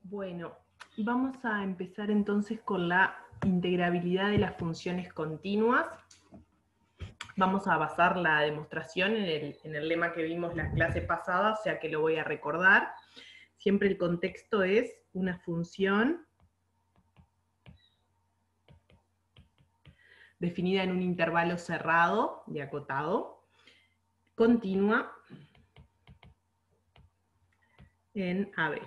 Bueno, vamos a empezar entonces con la integrabilidad de las funciones continuas. Vamos a basar la demostración en el lema que vimos la clase pasada, o sea que lo voy a recordar. Siempre el contexto es una función definida en un intervalo cerrado y acotado, continua en AB.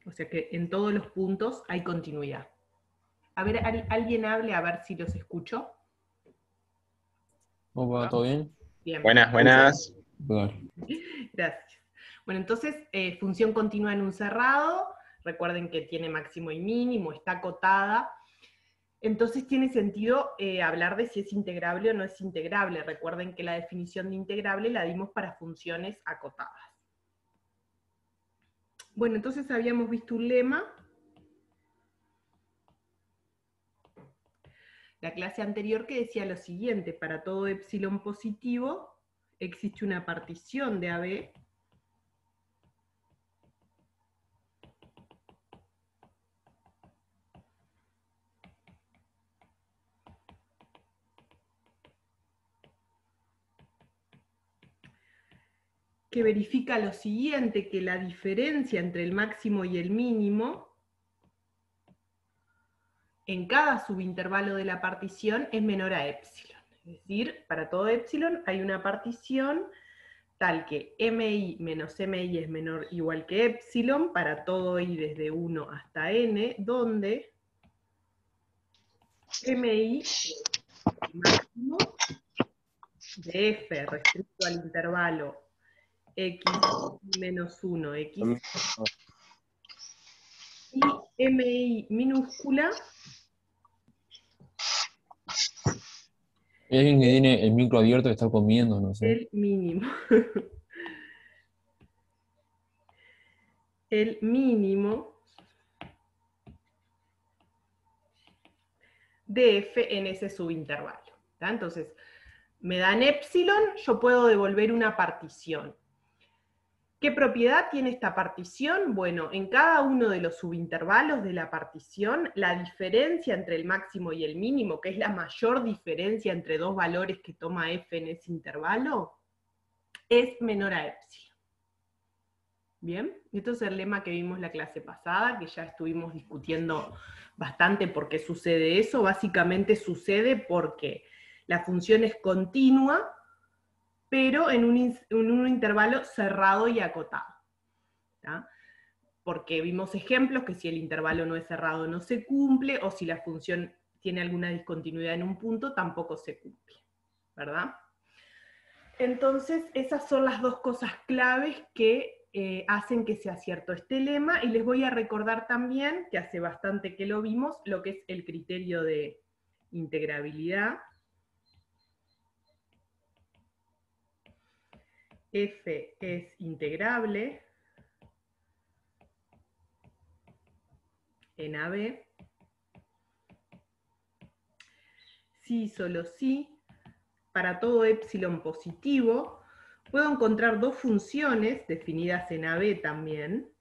O sea que en todos los puntos hay continuidad. A ver, alguien hable, a ver si los escucho. Opa, ¿todo bien? Bien. Buenas, buenas. Gracias. Bueno, entonces, función continua en un cerrado, recuerden que tiene máximo y mínimo, está acotada. Entonces tiene sentido hablar de si es integrable o no es integrable. Recuerden que la definición de integrable la dimos para funciones acotadas. Bueno, entonces habíamos visto un lema. La clase anterior que decía lo siguiente: para todo epsilon positivo existe una partición de AB que verifica lo siguiente, que la diferencia entre el máximo y el mínimo en cada subintervalo de la partición es menor a epsilon. Es decir, para todo epsilon hay una partición tal que mi menos mi es menor o igual que epsilon para todo i desde 1 hasta n, donde mi es el máximo de f respecto al intervalo x menos 1, x, y mi minúscula. Hay alguien que tiene el micro abierto que está comiendo, no sé. El mínimo. El mínimo de f en ese subintervalo. ¿Tá? Entonces, me dan epsilon, yo puedo devolver una partición. ¿Qué propiedad tiene esta partición? Bueno, en cada uno de los subintervalos de la partición, la diferencia entre el máximo y el mínimo, que es la mayor diferencia entre dos valores que toma f en ese intervalo, es menor a epsilon. Bien, esto es el lema que vimos la clase pasada, que ya estuvimos discutiendo bastante por qué sucede eso. Básicamente sucede porque la función es continua, pero en un intervalo cerrado y acotado. ¿Tá? Porque vimos ejemplos que si el intervalo no es cerrado no se cumple, o si la función tiene alguna discontinuidad en un punto, tampoco se cumple, ¿verdad? Entonces, esas son las dos cosas claves que hacen que sea cierto este lema, y les voy a recordar también, que hace bastante que lo vimos, lo que es el criterio de integrabilidad. F es integrable en AB si, solo si, para todo epsilon positivo, puedo encontrar dos funciones definidas en AB también,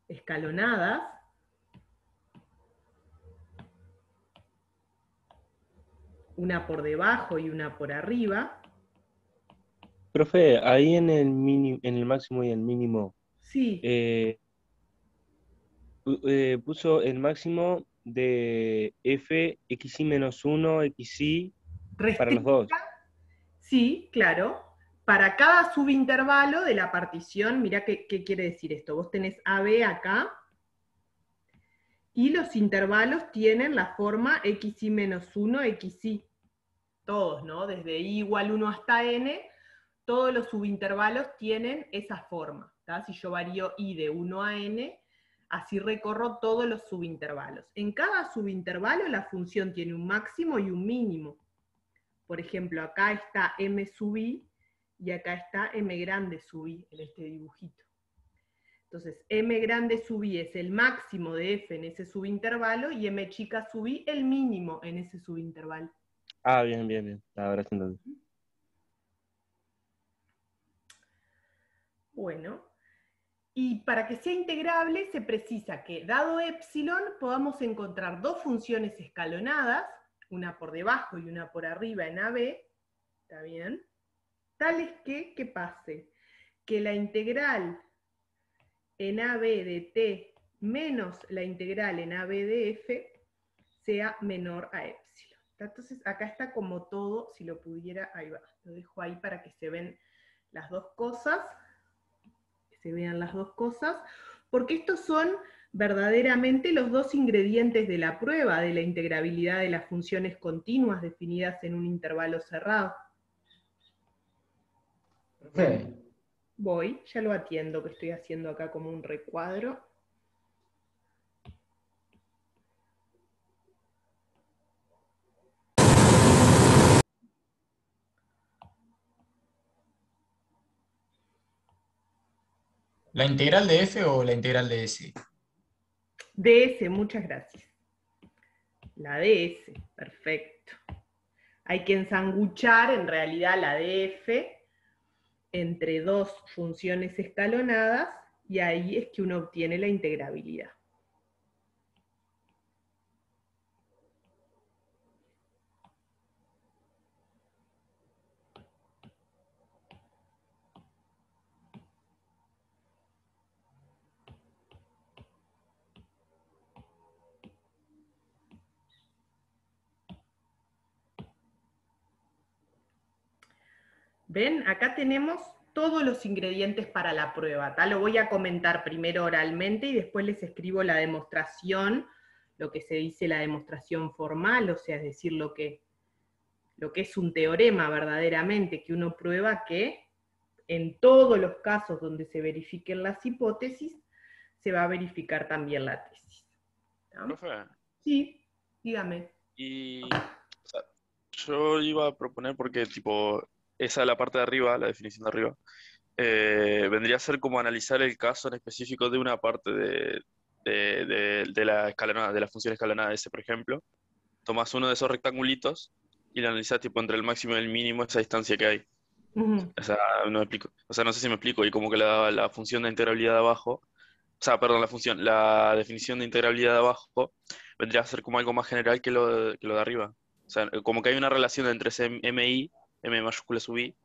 escalonadas, una por debajo y una por arriba. Profe, ahí en el máximo y el mínimo, Sí, puso el máximo de f xy menos 1, xy para los dos. restricta, sí, claro. Para cada subintervalo de la partición, mirá qué quiere decir esto. Vos tenés AB acá, y los intervalos tienen la forma xy menos 1, xy. Todos, ¿no? Desde i igual 1 hasta n, todos los subintervalos tienen esa forma. ¿Tá? Si yo varío i de 1 a n, así recorro todos los subintervalos. En cada subintervalo la función tiene un máximo y un mínimo. Por ejemplo, acá está m sub i, y acá está m grande sub i, en este dibujito. Entonces, m grande sub i es el máximo de f en ese subintervalo, y m chica sub i el mínimo en ese subintervalo. Ah, bien, bien, bien. Ahora sí entendí. Bueno, Y para que sea integrable se precisa que, dado epsilon, podamos encontrar dos funciones escalonadas, una por debajo y una por arriba en AB, ¿está bien? Tales que pase que la integral en AB de t menos la integral en AB de f sea menor a epsilon. Entonces acá está como todo, si lo pudiera, ahí va, lo dejo ahí para que se vean las dos cosas, porque estos son verdaderamente los dos ingredientes de la prueba de la integrabilidad de las funciones continuas definidas en un intervalo cerrado. Profe, Voy, ya lo atiendo, que estoy haciendo acá como un recuadro. ¿la integral de f o la integral de s? DS, muchas gracias. La DS, perfecto. Hay que ensanguchar en realidad la DF entre dos funciones escalonadas y ahí es que uno obtiene la integrabilidad. ¿Ven? Acá tenemos todos los ingredientes para la prueba. Lo voy a comentar primero oralmente y después les escribo la demostración, lo que se dice la demostración formal, o sea, es decir, lo que es un teorema verdaderamente, que uno prueba que en todos los casos donde se verifiquen las hipótesis, se va a verificar también la tesis. ¿No? Profe, Sí, dígame. y o sea, yo iba a proponer porque, tipo, esa de la parte de arriba, la definición de arriba, vendría a ser como analizar el caso en específico de una parte de la escalonada, de la función escalonada S, por ejemplo. Tomás uno de esos rectangulitos y lo analizás, tipo, entre el máximo y el mínimo, esa distancia que hay. Ujú. O sea, no me explico. O sea, no sé si me explico. Y como que la función de integrabilidad de abajo, o sea, perdón, la definición de integrabilidad de abajo vendría a ser como algo más general que lo de arriba. O sea, como que hay una relación entre ese MI, M mayúscula sub I,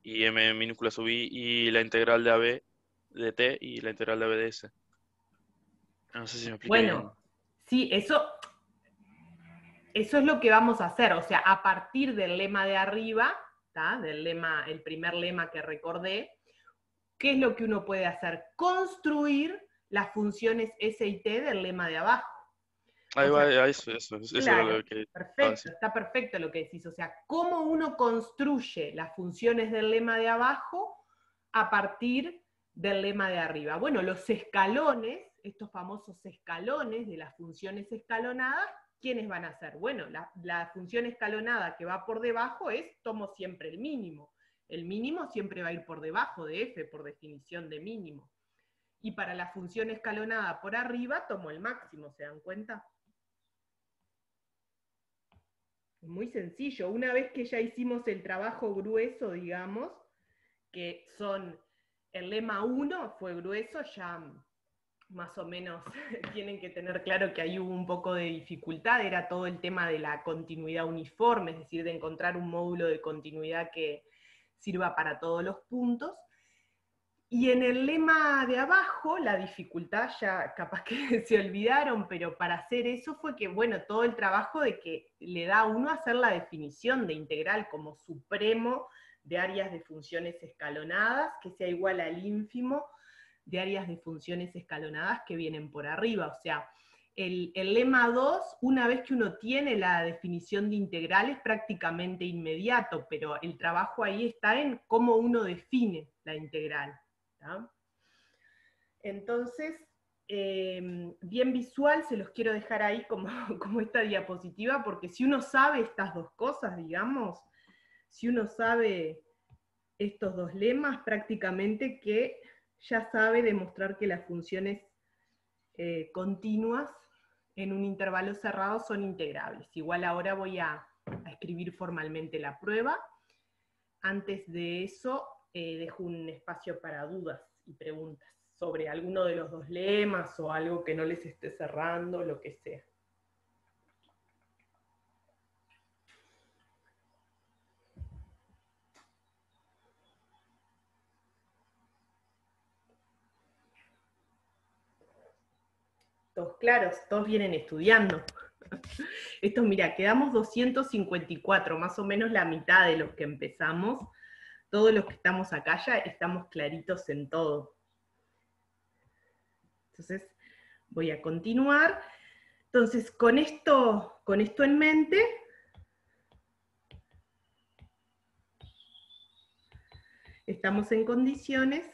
y M minúscula sub I, y la integral de AB de T y la integral de AB de S. No sé si me expliqué bien. Bueno, sí, eso es lo que vamos a hacer, o sea, a partir del lema de arriba, ¿tá? Del lema, el primer lema que recordé, ¿qué es lo que uno puede hacer? Construir las funciones S y T del lema de abajo. Ahí O va, sea, eso era claro, lo que estaba perfecto, diciendo. está perfecto lo que decís. O sea, cómo uno construye las funciones del lema de abajo a partir del lema de arriba. Bueno, los escalones, estos famosos escalones de las funciones escalonadas, ¿quiénes van a ser? Bueno, la función escalonada que va por debajo tomo siempre el mínimo. El mínimo siempre va a ir por debajo de f, por definición de mínimo. Y para la función escalonada por arriba, tomo el máximo, ¿se dan cuenta? Muy sencillo. Una vez que ya hicimos el trabajo grueso, digamos, que son el lema 1 fue grueso, ya más o menos tienen que tener claro que ahí hubo un poco de dificultad, era todo el tema de la continuidad uniforme, es decir, de encontrar un módulo de continuidad que sirva para todos los puntos. Y en el lema de abajo, la dificultad ya capaz que se olvidaron, pero para hacer eso fue que, bueno, todo el trabajo de que le da a uno a hacer la definición de integral como supremo de áreas de funciones escalonadas, que sea igual al ínfimo de áreas de funciones escalonadas que vienen por arriba. O sea, el lema 2, una vez que uno tiene la definición de integral, es prácticamente inmediato, pero el trabajo ahí está en cómo uno define la integral. ¿Tá? Entonces, bien visual, se los quiero dejar ahí como esta diapositiva, porque si uno sabe estas dos cosas, digamos, si uno sabe estos dos lemas, prácticamente que ya sabe demostrar que las funciones continuas en un intervalo cerrado son integrables. Igual ahora voy a escribir formalmente la prueba. Antes de eso, dejo un espacio para dudas y preguntas. sobre alguno de los dos lemas o algo que no les esté cerrando, lo que sea. Todos claros, todos vienen estudiando. Esto, mira, quedamos 254, más o menos la mitad de los que empezamos. Todos los que estamos acá ya estamos claritos en todo. Entonces, voy a continuar. Entonces, con esto en mente, estamos en condiciones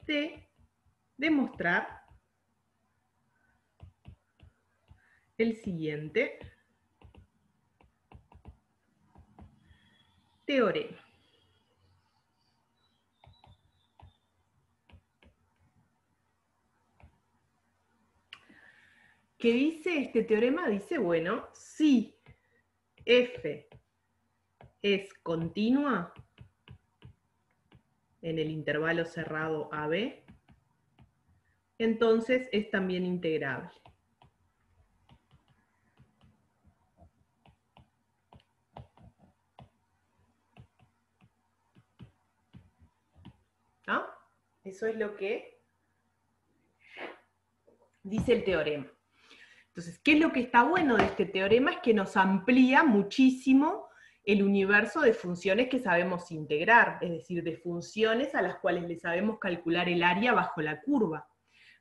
de demostrar el siguiente teorema. ¿Qué dice este teorema? Dice, bueno, si f es continua en el intervalo cerrado AB, entonces es también integrable. ¿Ah? Eso es lo que dice el teorema. Entonces, ¿qué es lo que está bueno de este teorema? Es que nos amplía muchísimo el universo de funciones que sabemos integrar, es decir, de funciones a las cuales le sabemos calcular el área bajo la curva.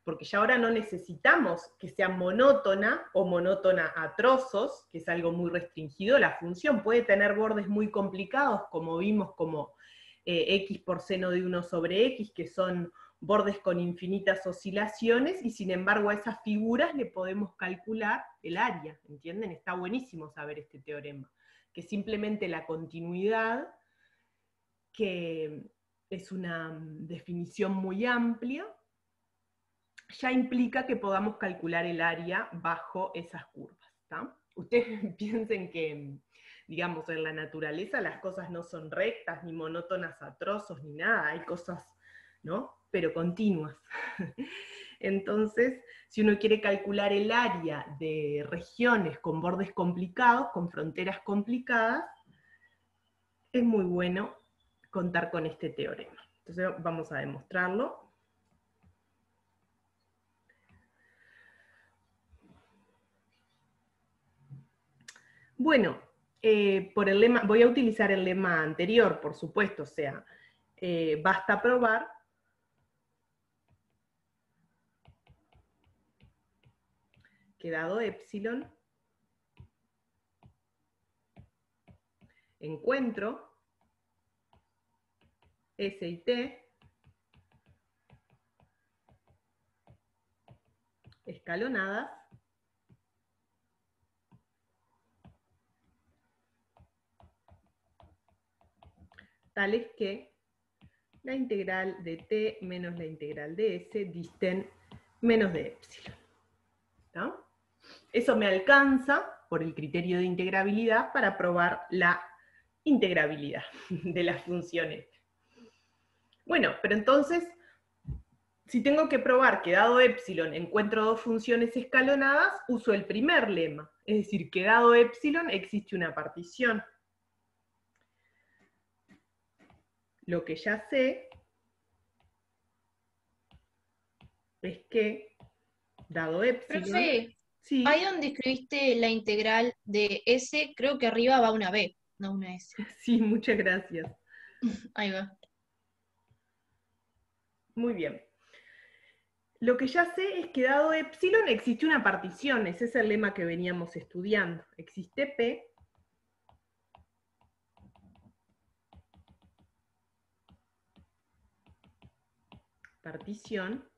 Porque ya ahora no necesitamos que sea monótona o monótona a trozos, que es algo muy restringido. La función puede tener bordes muy complicados, como vimos, como x por seno de 1 sobre x, que son bordes con infinitas oscilaciones, y sin embargo a esas figuras le podemos calcular el área, ¿entienden? Está buenísimo saber este teorema, que simplemente la continuidad, que es una definición muy amplia, ya implica que podamos calcular el área bajo esas curvas, ¿tá? Ustedes piensen que, digamos, en la naturaleza las cosas no son rectas, ni monótonas a trozos, ni nada, hay cosas, ¿no? Pero continuas. Entonces, si uno quiere calcular el área de regiones con bordes complicados, con fronteras complicadas, es muy bueno contar con este teorema. Entonces vamos a demostrarlo. Bueno, por el lema, voy a utilizar el lema anterior, por supuesto, o sea, basta probar que dado epsilon, encuentro S y T escalonadas tales que la integral de t menos la integral de s disten menos de epsilon. ¿Está? Eso me alcanza, por el criterio de integrabilidad, para probar la integrabilidad de las funciones. Bueno, pero entonces, si tengo que probar que dado epsilon encuentro dos funciones escalonadas, uso el primer lema, es decir, que dado epsilon existe una partición. Lo que ya sé es que, dado epsilon... Profe, sí, ahí donde escribiste la integral de S, creo que arriba va una B, no una S. sí, muchas gracias. Ahí va. Muy bien. Lo que ya sé es que dado epsilon existe una partición, ese es el lema que veníamos estudiando. Existe P, partición,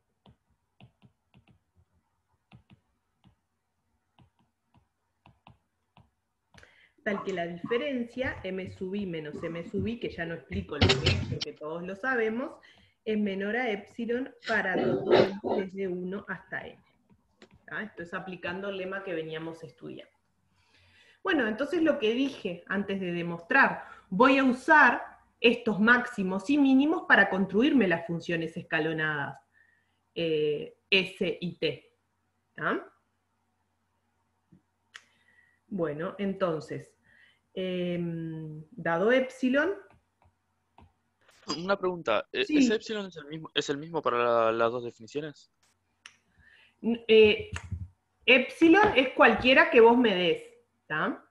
tal que la diferencia m sub i menos m sub i, que ya no explico lo que es, porque todos lo sabemos, es menor a epsilon para todo i desde 1 hasta n. ¿Ah? Esto es aplicando el lema que veníamos estudiando. Bueno, entonces lo que dije antes de demostrar, voy a usar estos máximos y mínimos para construirme las funciones escalonadas S y T. ¿Tá? Bueno, entonces, dado epsilon, Una pregunta, ¿ese sí, epsilon es el mismo para las dos definiciones? epsilon es cualquiera que vos me des, ¿tá?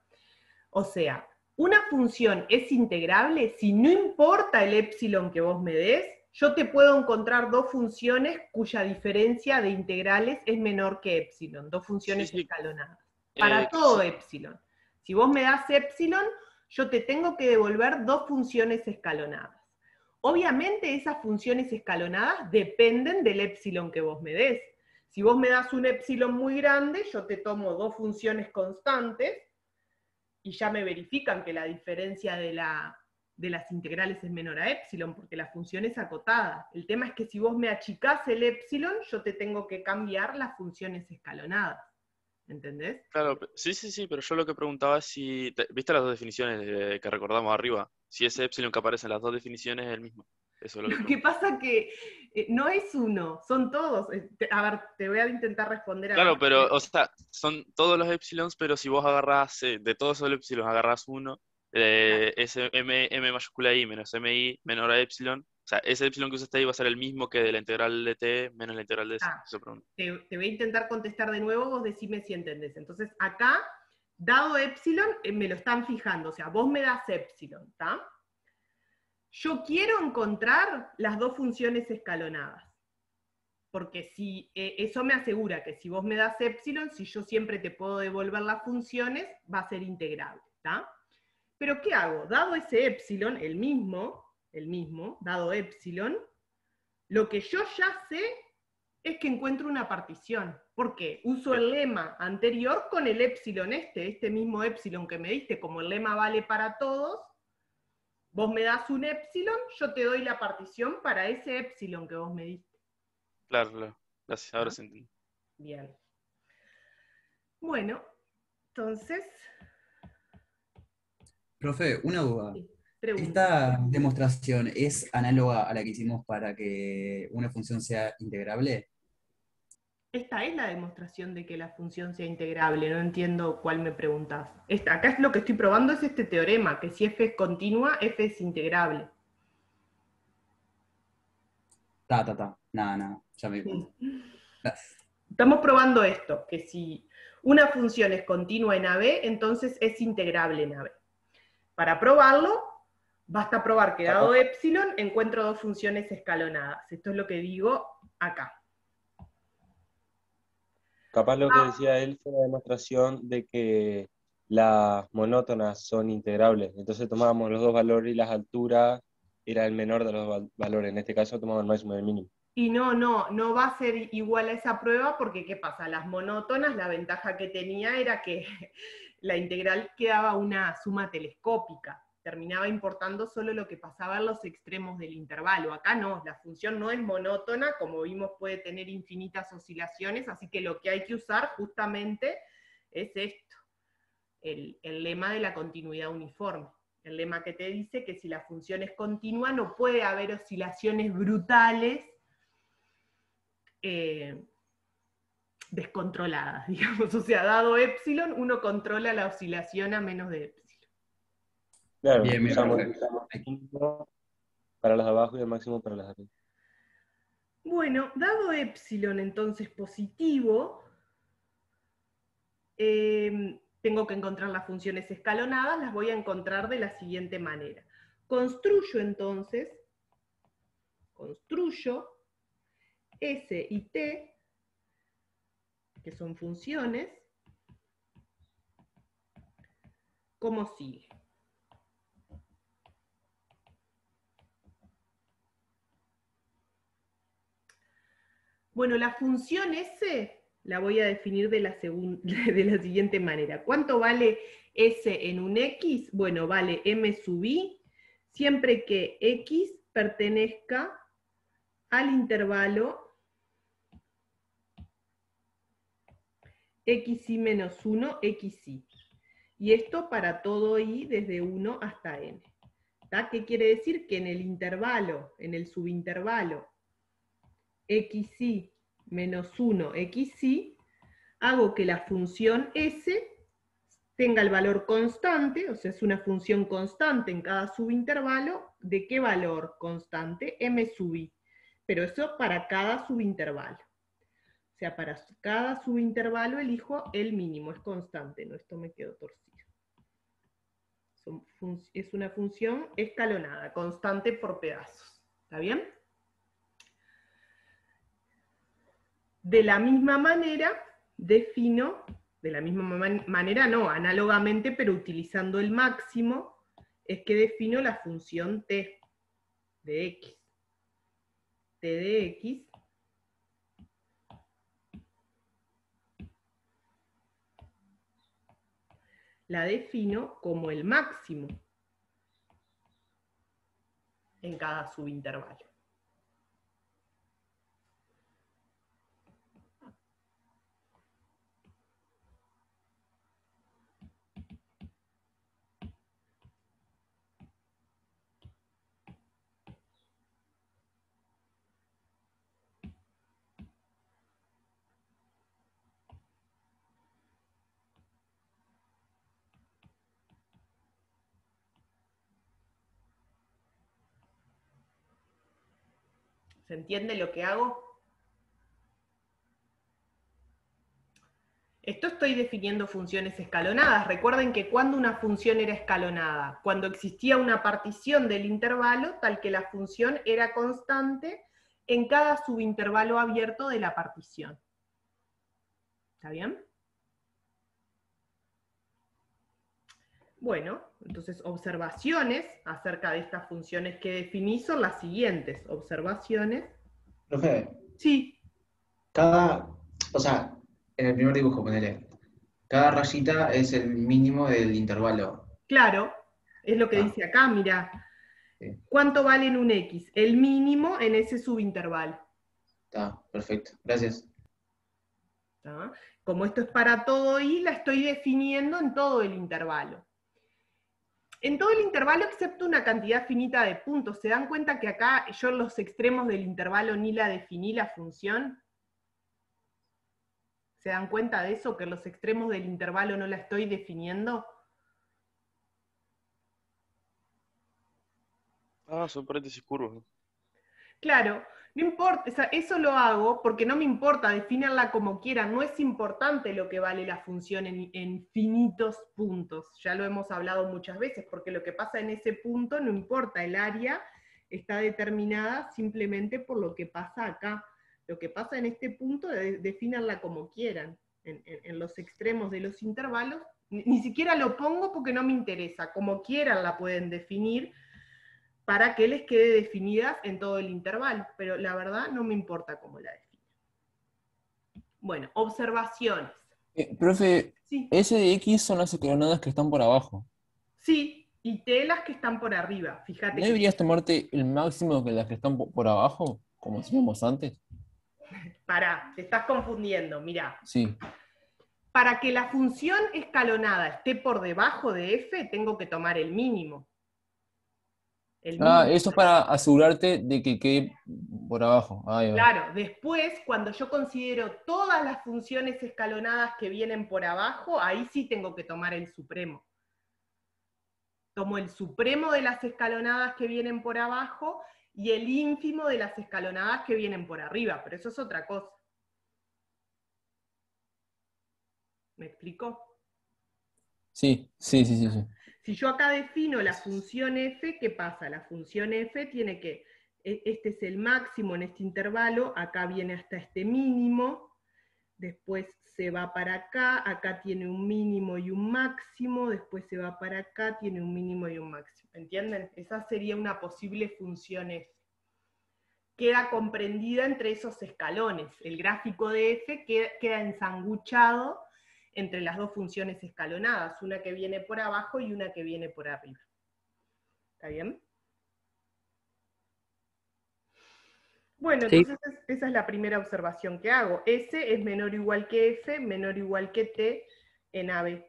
O sea, una función es integrable si no importa el epsilon que vos me des, yo te puedo encontrar dos funciones cuya diferencia de integrales es menor que epsilon, dos Sí, funciones sí. escalonadas. Para todo epsilon. Si vos me das epsilon, yo te tengo que devolver dos funciones escalonadas. Obviamente esas funciones escalonadas dependen del epsilon que vos me des. Si vos me das un epsilon muy grande, yo te tomo dos funciones constantes y ya me verifican que la diferencia de las integrales es menor a epsilon, porque la función es acotada. El tema es que si vos me achicás el epsilon, yo te tengo que cambiar las funciones escalonadas. ¿Entendés? Claro, sí, pero yo lo que preguntaba es si, ¿viste las dos definiciones que recordamos arriba? Si ese epsilon que aparece en las dos definiciones es el mismo. Eso es lo que Lo que preguntaba. pasa que no es uno, son todos. A ver, te voy a intentar responder a ver. Claro, pero, o sea, son todos los epsilons, pero si vos agarrás, de todos esos epsilons agarrás uno, ese m mayúscula i menos mi menor a epsilon, o sea, ese epsilon que usaste ahí va a ser el mismo que de la integral de t menos la integral de s. Ah, Eso pregunto. te voy a intentar contestar de nuevo, vos decime si entendés. Entonces, acá, dado epsilon, me lo están fijando, o sea, vos me das epsilon, ¿está? Yo quiero encontrar las dos funciones escalonadas, porque si eso me asegura que si vos me das epsilon, si yo siempre te puedo devolver las funciones, va a ser integrable, ¿está? Pero ¿qué hago? Dado ese epsilon, el mismo, dado epsilon, lo que yo ya sé es que encuentro una partición. ¿Por qué? Uso el lema anterior con el epsilon este mismo epsilon que me diste, como el lema vale para todos, vos me das un epsilon, yo te doy la partición para ese epsilon que vos me diste. Claro, gracias, ahora ¿Ah? se entiende. Bien. Bueno, entonces, Profe, una duda. sí, pregunta. ¿Esta demostración es análoga a la que hicimos para que una función sea integrable? Esta es la demostración de que la función sea integrable, no entiendo cuál me preguntás. Acá es lo que estoy probando, es este teorema, que si f es continua, f es integrable. Nada, ya me di cuenta. Estamos probando esto, que si una función es continua en AB, entonces es integrable en AB. Para probarlo, basta probar que dado epsilon, encuentro dos funciones escalonadas. Esto es lo que digo acá. Capaz lo que decía él fue la demostración de que las monótonas son integrables. Entonces tomábamos los dos valores y las alturas era el menor de los valores. En este caso tomamos el máximo y el mínimo. Y no va a ser igual a esa prueba porque, ¿qué pasa? Las monótonas, la ventaja que tenía era que la integral quedaba una suma telescópica. Terminaba importando solo lo que pasaba en los extremos del intervalo. Acá no, la función no es monótona, como vimos puede tener infinitas oscilaciones, así que lo que hay que usar justamente es esto, el lema de la continuidad uniforme. El lema que te dice que si la función es continua no puede haber oscilaciones brutales descontroladas, digamos. O sea, dado epsilon, uno controla la oscilación a menos de epsilon. Claro, Bien, usamos perfecto. el mínimo para las de abajo y el máximo para las de arriba. Bueno, dado epsilon entonces positivo, tengo que encontrar las funciones escalonadas, las voy a encontrar de la siguiente manera. Construyo entonces, S y T, que son funciones, como sigue. Bueno, la función S la voy a definir de la siguiente manera. ¿Cuánto vale S en un X? Bueno, vale M sub I, siempre que X pertenezca al intervalo xi menos 1, xi. Y esto para todo i desde 1 hasta n. ¿Está? ¿Qué quiere decir? Que en el intervalo, en el subintervalo xi menos 1 xi, hago que la función s tenga el valor constante, o sea, es una función constante en cada subintervalo. ¿De qué valor constante? M sub i. Pero eso para cada subintervalo. O sea, para cada subintervalo elijo el mínimo, es constante, no, esto me quedó torcido. Es una función escalonada, constante por pedazos. ¿Está bien? De la misma manera, defino, de la misma manera no, análogamente, pero utilizando el máximo, es que defino la función t de x. T de x la defino como el máximo en cada subintervalo. ¿Se entiende lo que hago? Esto estoy definiendo funciones escalonadas. Recuerden que cuando una función era escalonada, cuando existía una partición del intervalo, tal que la función era constante en cada subintervalo abierto de la partición. ¿Está bien? Bueno, entonces observaciones acerca de estas funciones que definí son las siguientes. Observaciones. Profe, Sí, o sea, en el primer dibujo, ponele, cada rayita es el mínimo del intervalo. claro, es lo que Ah. dice acá, mira. Sí. ¿Cuánto vale en un X? El mínimo en ese subintervalo. Está, perfecto. Gracias. ¿Está? Como esto es para todo i, la estoy definiendo en todo el intervalo. En todo el intervalo excepto una cantidad finita de puntos. ¿Se dan cuenta que acá yo en los extremos del intervalo ni la definí la función? ¿Se dan cuenta de eso? Que en los extremos del intervalo no la estoy definiendo. Ah, son paréntesis curvos. Claro, no importa, o sea, eso lo hago porque no me importa, defínanla como quieran, no es importante lo que vale la función en finitos puntos, ya lo hemos hablado muchas veces, porque lo que pasa en ese punto no importa, el área está determinada simplemente por lo que pasa acá. Lo que pasa en este punto, defínanla como quieran, en los extremos de los intervalos, ni siquiera lo pongo porque no me interesa, como quieran la pueden definir, para que les quede definidas en todo el intervalo, pero la verdad no me importa cómo la define. Bueno, observaciones. Profe, Sí, S de X son las escalonadas que están por abajo. sí, y telas que están por arriba, fíjate ¿No que deberías tomarte el máximo que las que están por abajo, como hacíamos antes? pará, te estás confundiendo, mirá. Sí. Para que la función escalonada esté por debajo de f, tengo que tomar el mínimo. El Ah, mínimo. eso es para asegurarte de que quede por abajo. Ahí va. Claro, después, cuando yo considero todas las funciones escalonadas que vienen por abajo, ahí sí tengo que tomar el supremo. Tomo el supremo de las escalonadas que vienen por abajo y el ínfimo de las escalonadas que vienen por arriba, pero eso es otra cosa. ¿Me explico? Sí, sí, sí, sí, sí. Si yo acá defino la función f, ¿qué pasa? La función f tiene que, este es el máximo en este intervalo, acá viene hasta este mínimo, después se va para acá tiene un mínimo y un máximo, después se va para acá, tiene un mínimo y un máximo. ¿Entienden? Esa sería una posible función f. Queda comprendida entre esos escalones. El gráfico de f queda ensanguchado entre las dos funciones escalonadas, una que viene por abajo y una que viene por arriba. ¿Está bien? Bueno, Sí. entonces esa es la primera observación que hago. S es menor o igual que F, menor o igual que T en AB.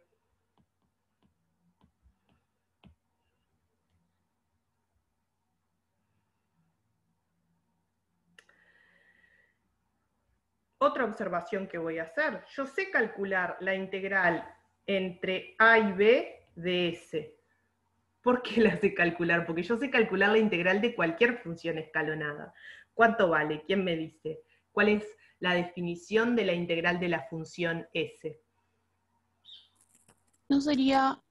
otra observación que voy a hacer. Yo sé calcular la integral entre A y B de S. ¿Por qué la sé calcular? Porque yo sé calcular la integral de cualquier función escalonada. ¿Cuánto vale? ¿Quién me dice? ¿Cuál es la definición de la integral de la función S? ¿No sería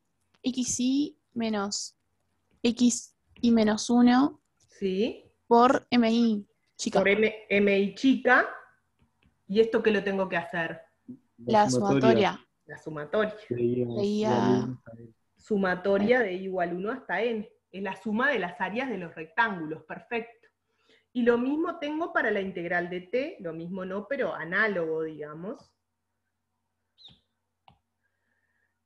xy menos x y menos 1 ¿Sí? por mi chica? Por mi chica. ¿Y esto qué lo tengo que hacer? La sumatoria. La sumatoria. Leía Sumatoria de i igual 1 hasta n. Es la suma de las áreas de los rectángulos, perfecto. Y lo mismo tengo para la integral de t, lo mismo no, pero análogo, digamos.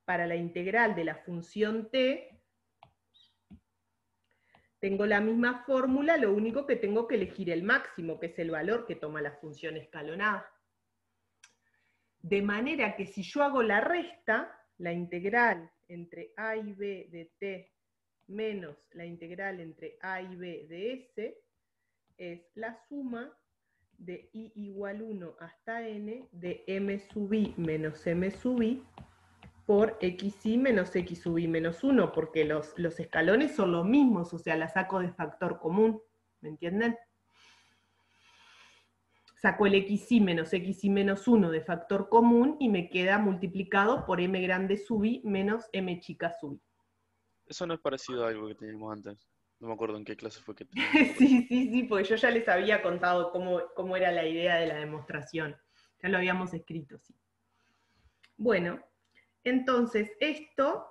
Para la integral de la función t, tengo la misma fórmula, lo único que tengo que elegir el máximo, que es el valor que toma la función escalonada. De manera que si yo hago la resta, la integral entre a y b de t menos la integral entre a y b de s, es la suma de i igual 1 hasta n de m sub i menos m sub i por xy menos x sub i menos 1, porque los escalones son los mismos, o sea, la saco de factor común, ¿me entienden? Saco el xy menos 1 de factor común y me queda multiplicado por m grande sub i menos m chica sub i. Eso no es parecido a algo que teníamos antes. No me acuerdo en qué clase fue que teníamos. Sí, porque yo ya les había contado cómo era la idea de la demostración. Ya lo habíamos escrito, sí. Bueno, entonces esto,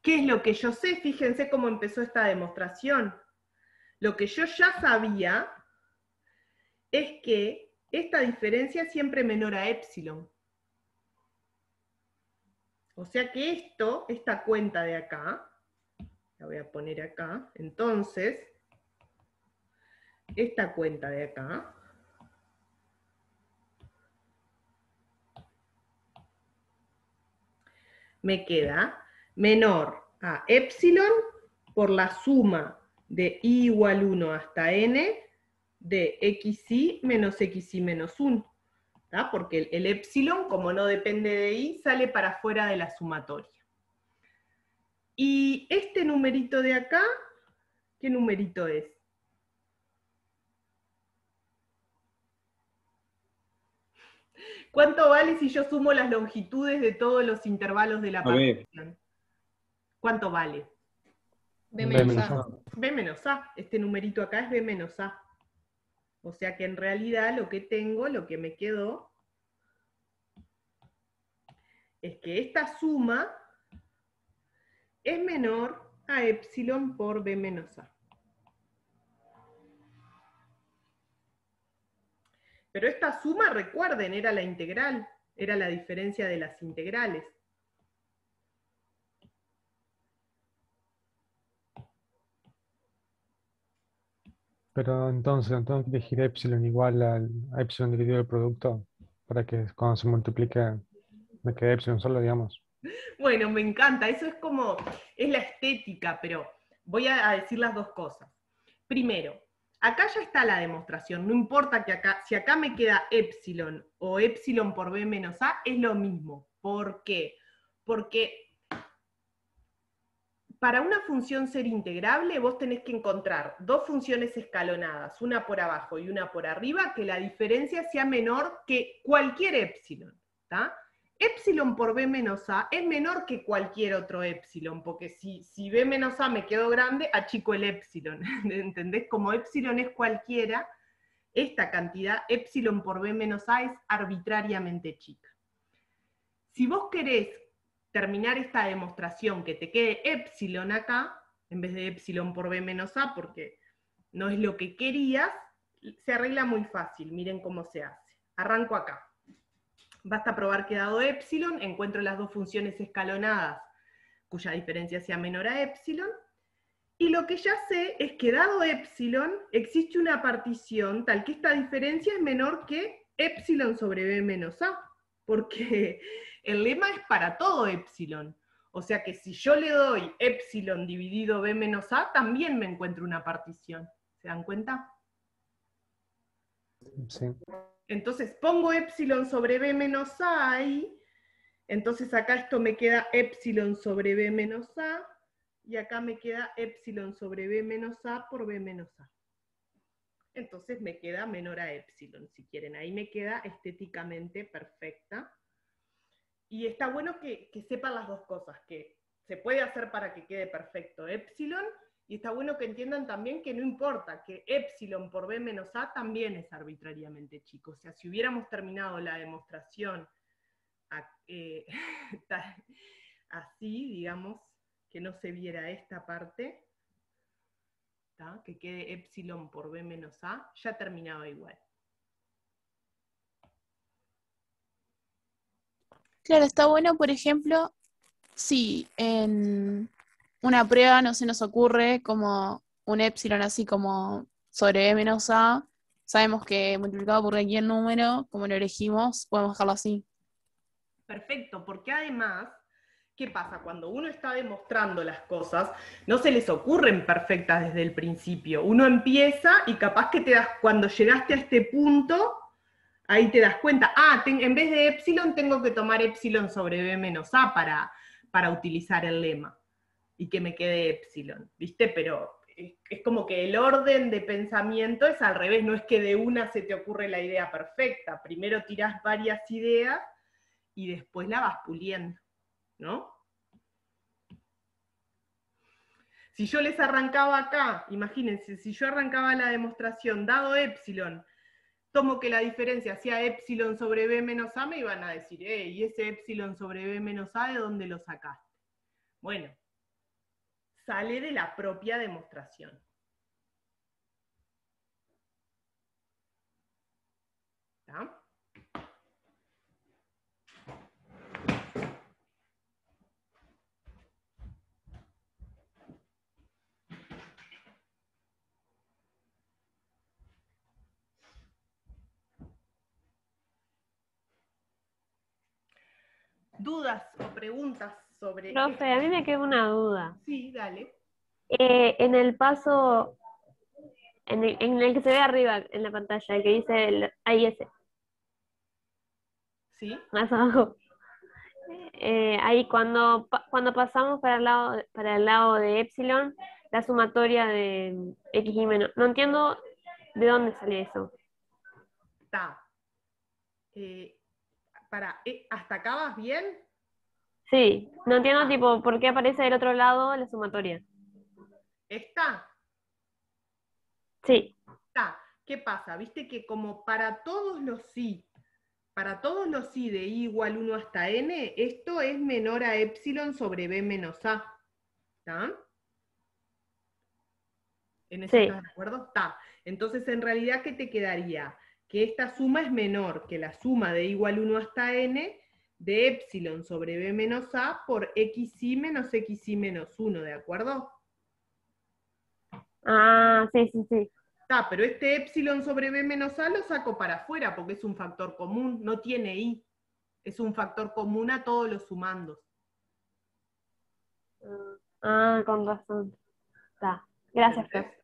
¿qué es lo que yo sé? Fíjense cómo empezó esta demostración. Lo que yo ya sabía es que esta diferencia es siempre menor a épsilon. O sea que esta cuenta de acá, la voy a poner acá, entonces, esta cuenta de acá, me queda menor a épsilon por la suma de i igual 1 hasta n de xy menos 1. ¿Tá? Porque el épsilon, como no depende de i, sale para afuera de la sumatoria. Y este numerito de acá, ¿qué numerito es? ¿Cuánto vale si yo sumo las longitudes de todos los intervalos de la partición? ¿Cuánto vale? B menos A. B menos A. Este numerito acá es B menos A. O sea que en realidad lo que tengo, lo que me quedó, es que esta suma es menor a épsilon por B menos A. Pero esta suma, recuerden, era la integral, era la diferencia de las integrales. Pero entonces, tengo que elegir epsilon igual a epsilon dividido el producto para que cuando se multiplique me quede epsilon solo, digamos. Bueno, me encanta, eso es la estética, pero voy a decir las dos cosas. Primero, acá ya está la demostración, no importa que si acá me queda epsilon o epsilon por B menos A, es lo mismo. ¿Por qué? Porque para una función ser integrable, vos tenés que encontrar dos funciones escalonadas, una por abajo y una por arriba, que la diferencia sea menor que cualquier epsilon, ¿tá? Epsilon por B menos A es menor que cualquier otro epsilon, porque si B menos A me quedó grande, achico el epsilon, ¿entendés? Como epsilon es cualquiera, esta cantidad, epsilon por B menos A, es arbitrariamente chica. Si vos querés terminar esta demostración que te quede epsilon acá, en vez de epsilon por B menos A, porque no es lo que querías, se arregla muy fácil, miren cómo se hace. Arranco acá. Basta probar que dado epsilon, encuentro las dos funciones escalonadas cuya diferencia sea menor a epsilon, y lo que ya sé es que dado epsilon, existe una partición tal que esta diferencia es menor que epsilon sobre B menos A, porque el lema es para todo epsilon. O sea que si yo le doy epsilon dividido B menos A, también me encuentro una partición. ¿Se dan cuenta? Sí. Entonces pongo epsilon sobre b menos a ahí, entonces acá esto me queda epsilon sobre b menos a, y acá me queda epsilon sobre b menos a por b menos a. Entonces me queda menor a epsilon, si quieren. Ahí me queda estéticamente perfecta. Y está bueno que sepan las dos cosas, que se puede hacer para que quede perfecto epsilon, y está bueno que entiendan también que no importa, que epsilon por b menos a también es arbitrariamente chico. O sea, si hubiéramos terminado la demostración así, digamos, que no se viera esta parte, ¿tá? Que quede epsilon por b menos a, ya terminaba igual. Claro, está bueno, por ejemplo, si en una prueba no se nos ocurre como un epsilon así como sobre b menos a, sabemos que multiplicado por cualquier número, como lo elegimos, podemos dejarlo así. Perfecto, porque además, ¿qué pasa? Cuando uno está demostrando las cosas, no se les ocurren perfectas desde el principio. Uno empieza y capaz que cuando llegaste a este punto, ahí te das cuenta, en vez de epsilon tengo que tomar epsilon sobre b menos a para utilizar el lema, y que me quede epsilon, ¿viste? Pero es como que el orden de pensamiento es al revés, no es que de una se te ocurre la idea perfecta, primero tirás varias ideas, y después la vas puliendo, ¿no? Si yo les arrancaba acá, imagínense, si yo arrancaba la demostración, dado epsilon, tomo que la diferencia sea epsilon sobre b menos a, me iban a decir, ¿y ese epsilon sobre b menos a de dónde lo sacaste? Bueno, sale de la propia demostración. ¿Está? ¿Dudas o preguntas sobre Profe, a mí me queda una duda. Sí, dale. En el paso, en el que se ve arriba en la pantalla, que dice el AIS, ¿Sí? más abajo. Ahí cuando pasamos para el lado de epsilon, la sumatoria de x y menos. No entiendo de dónde sale eso. Está. ¿Hasta acá vas bien? Sí, no entiendo tipo por qué aparece del otro lado la sumatoria. ¿Está? Sí. Está. ¿Qué pasa? Viste que como para todos los sí de i igual 1 hasta n, esto es menor a epsilon sobre b menos a. ¿Está? ¿En eso estás de acuerdo? Está. Entonces, en realidad, ¿qué te quedaría? Que esta suma es menor que la suma de i igual 1 hasta n de epsilon sobre b menos a por xi menos xi menos 1, ¿de acuerdo? Ah, sí. Está, pero este epsilon sobre b menos a lo saco para afuera porque es un factor común, no tiene i. Es un factor común a todos los sumandos. Ah, con razón. Está. Gracias, profe.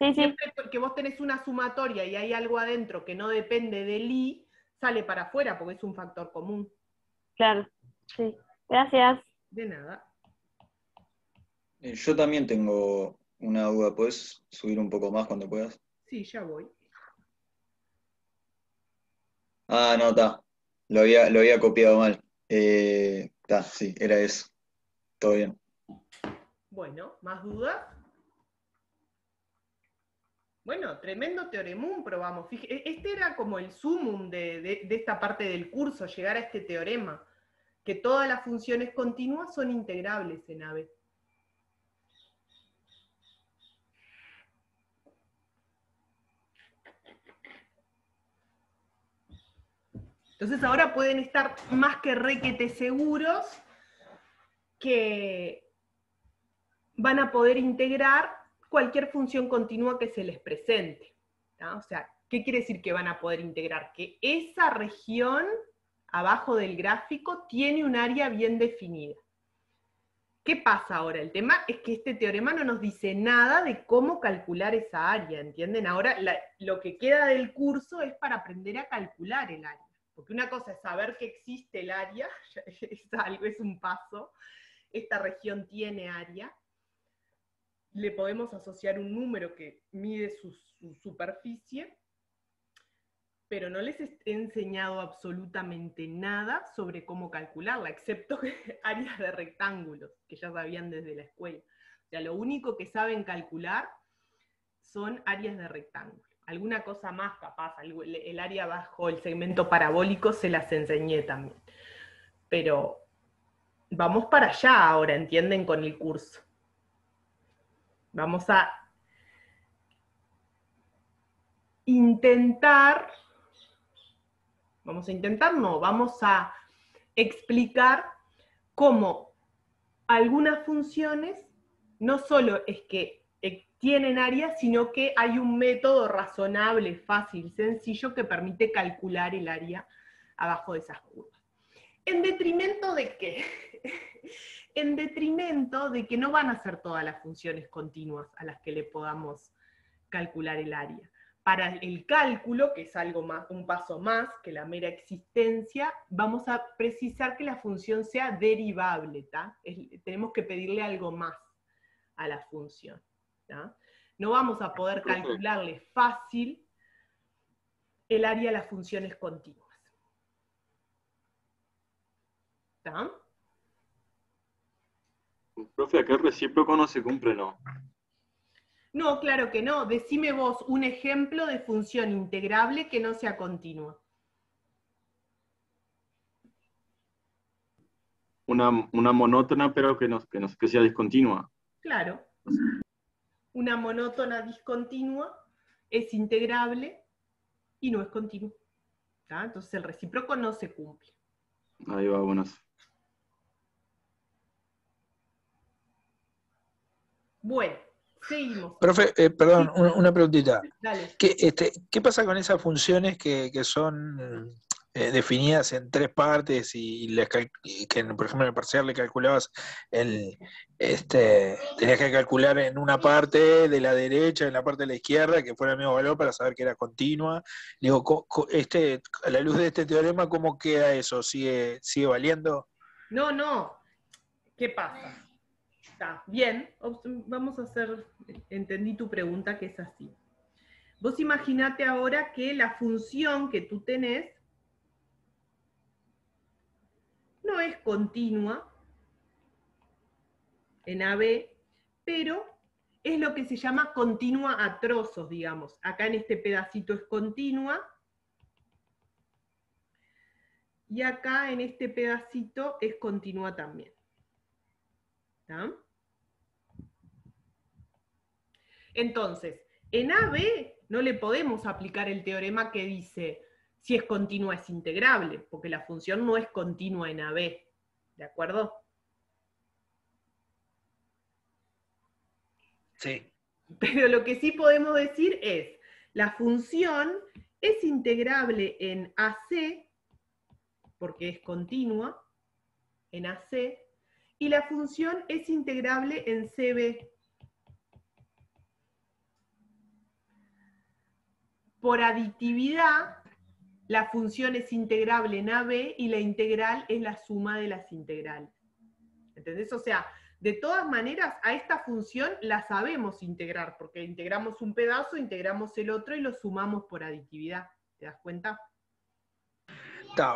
Sí. Siempre que vos tenés una sumatoria y hay algo adentro que no depende del i, sale para afuera porque es un factor común. Claro, sí. Gracias. De nada. Yo también tengo una duda. ¿Puedes subir un poco más cuando puedas? Sí, ya voy. Ah, no, está. Lo había copiado mal. Está, sí, era eso. Todo bien. Bueno, ¿más dudas? Bueno, tremendo teoremón probamos. Este era como el sumum de esta parte del curso, llegar a este teorema, que todas las funciones continuas son integrables en AB. Entonces ahora pueden estar más que requete seguros que van a poder integrar cualquier función continua que se les presente, ¿no? O sea, ¿qué quiere decir que van a poder integrar? Que esa región abajo del gráfico tiene un área bien definida. ¿Qué pasa ahora? El tema es que este teorema no nos dice nada de cómo calcular esa área, ¿entienden? Ahora lo que queda del curso es para aprender a calcular el área. Porque una cosa es saber que existe el área, es un paso, esta región tiene área, le podemos asociar un número que mide su superficie, pero no les he enseñado absolutamente nada sobre cómo calcularla, excepto áreas de rectángulos, que ya sabían desde la escuela. O sea, lo único que saben calcular son áreas de rectángulo. Alguna cosa más capaz, el área bajo el segmento parabólico se las enseñé también. Pero vamos para allá ahora, ¿entienden? Con el curso. Vamos a intentar... vamos a explicar cómo algunas funciones no solo es que tienen área, sino que hay un método razonable, fácil, sencillo, que permite calcular el área abajo de esas curvas. ¿En detrimento de qué? En detrimento de que no van a ser todas las funciones continuas a las que le podamos calcular el área. Para el cálculo, que es algo más, un paso más que la mera existencia, vamos a precisar que la función sea derivable, ¿tá? Tenemos que pedirle algo más a la función, ¿tá? No vamos a poder calcularle fácil el área a las funciones continuas. ¿Tá? Profe, acá el recíproco no se cumple, ¿no? No, claro que no. Decime vos un ejemplo de función integrable que no sea continua. Una monótona, pero que sea discontinua. Claro. Una monótona discontinua es integrable y no es continua. ¿Tá? Entonces el recíproco no se cumple. Ahí va, buenas. Bueno, seguimos. Profe, perdón, una preguntita. Dale. ¿Qué pasa con esas funciones que son definidas en tres partes y que, por ejemplo, en el parcial le calculabas tenías que calcular en una parte de la derecha, en la parte de la izquierda, que fuera el mismo valor para saber que era continua? Digo, a la luz de este teorema, ¿cómo queda eso? ¿Sigue valiendo? No. ¿Qué pasa? Está bien, vamos a hacer, entendí tu pregunta, que es así. Vos imaginate ahora que la función que tú tenés no es continua en AB, pero es lo que se llama continua a trozos, digamos. Acá en este pedacito es continua, y acá en este pedacito es continua también. ¿Está? Entonces, en AB no le podemos aplicar el teorema que dice si es continua es integrable, porque la función no es continua en AB, ¿de acuerdo? Sí. Pero lo que sí podemos decir es, la función es integrable en AC, porque es continua, en AC, y la función es integrable en CB. Por aditividad, la función es integrable en AB y la integral es la suma de las integrales. ¿Entendés? O sea, de todas maneras, a esta función la sabemos integrar, porque integramos un pedazo, integramos el otro y lo sumamos por aditividad. ¿Te das cuenta?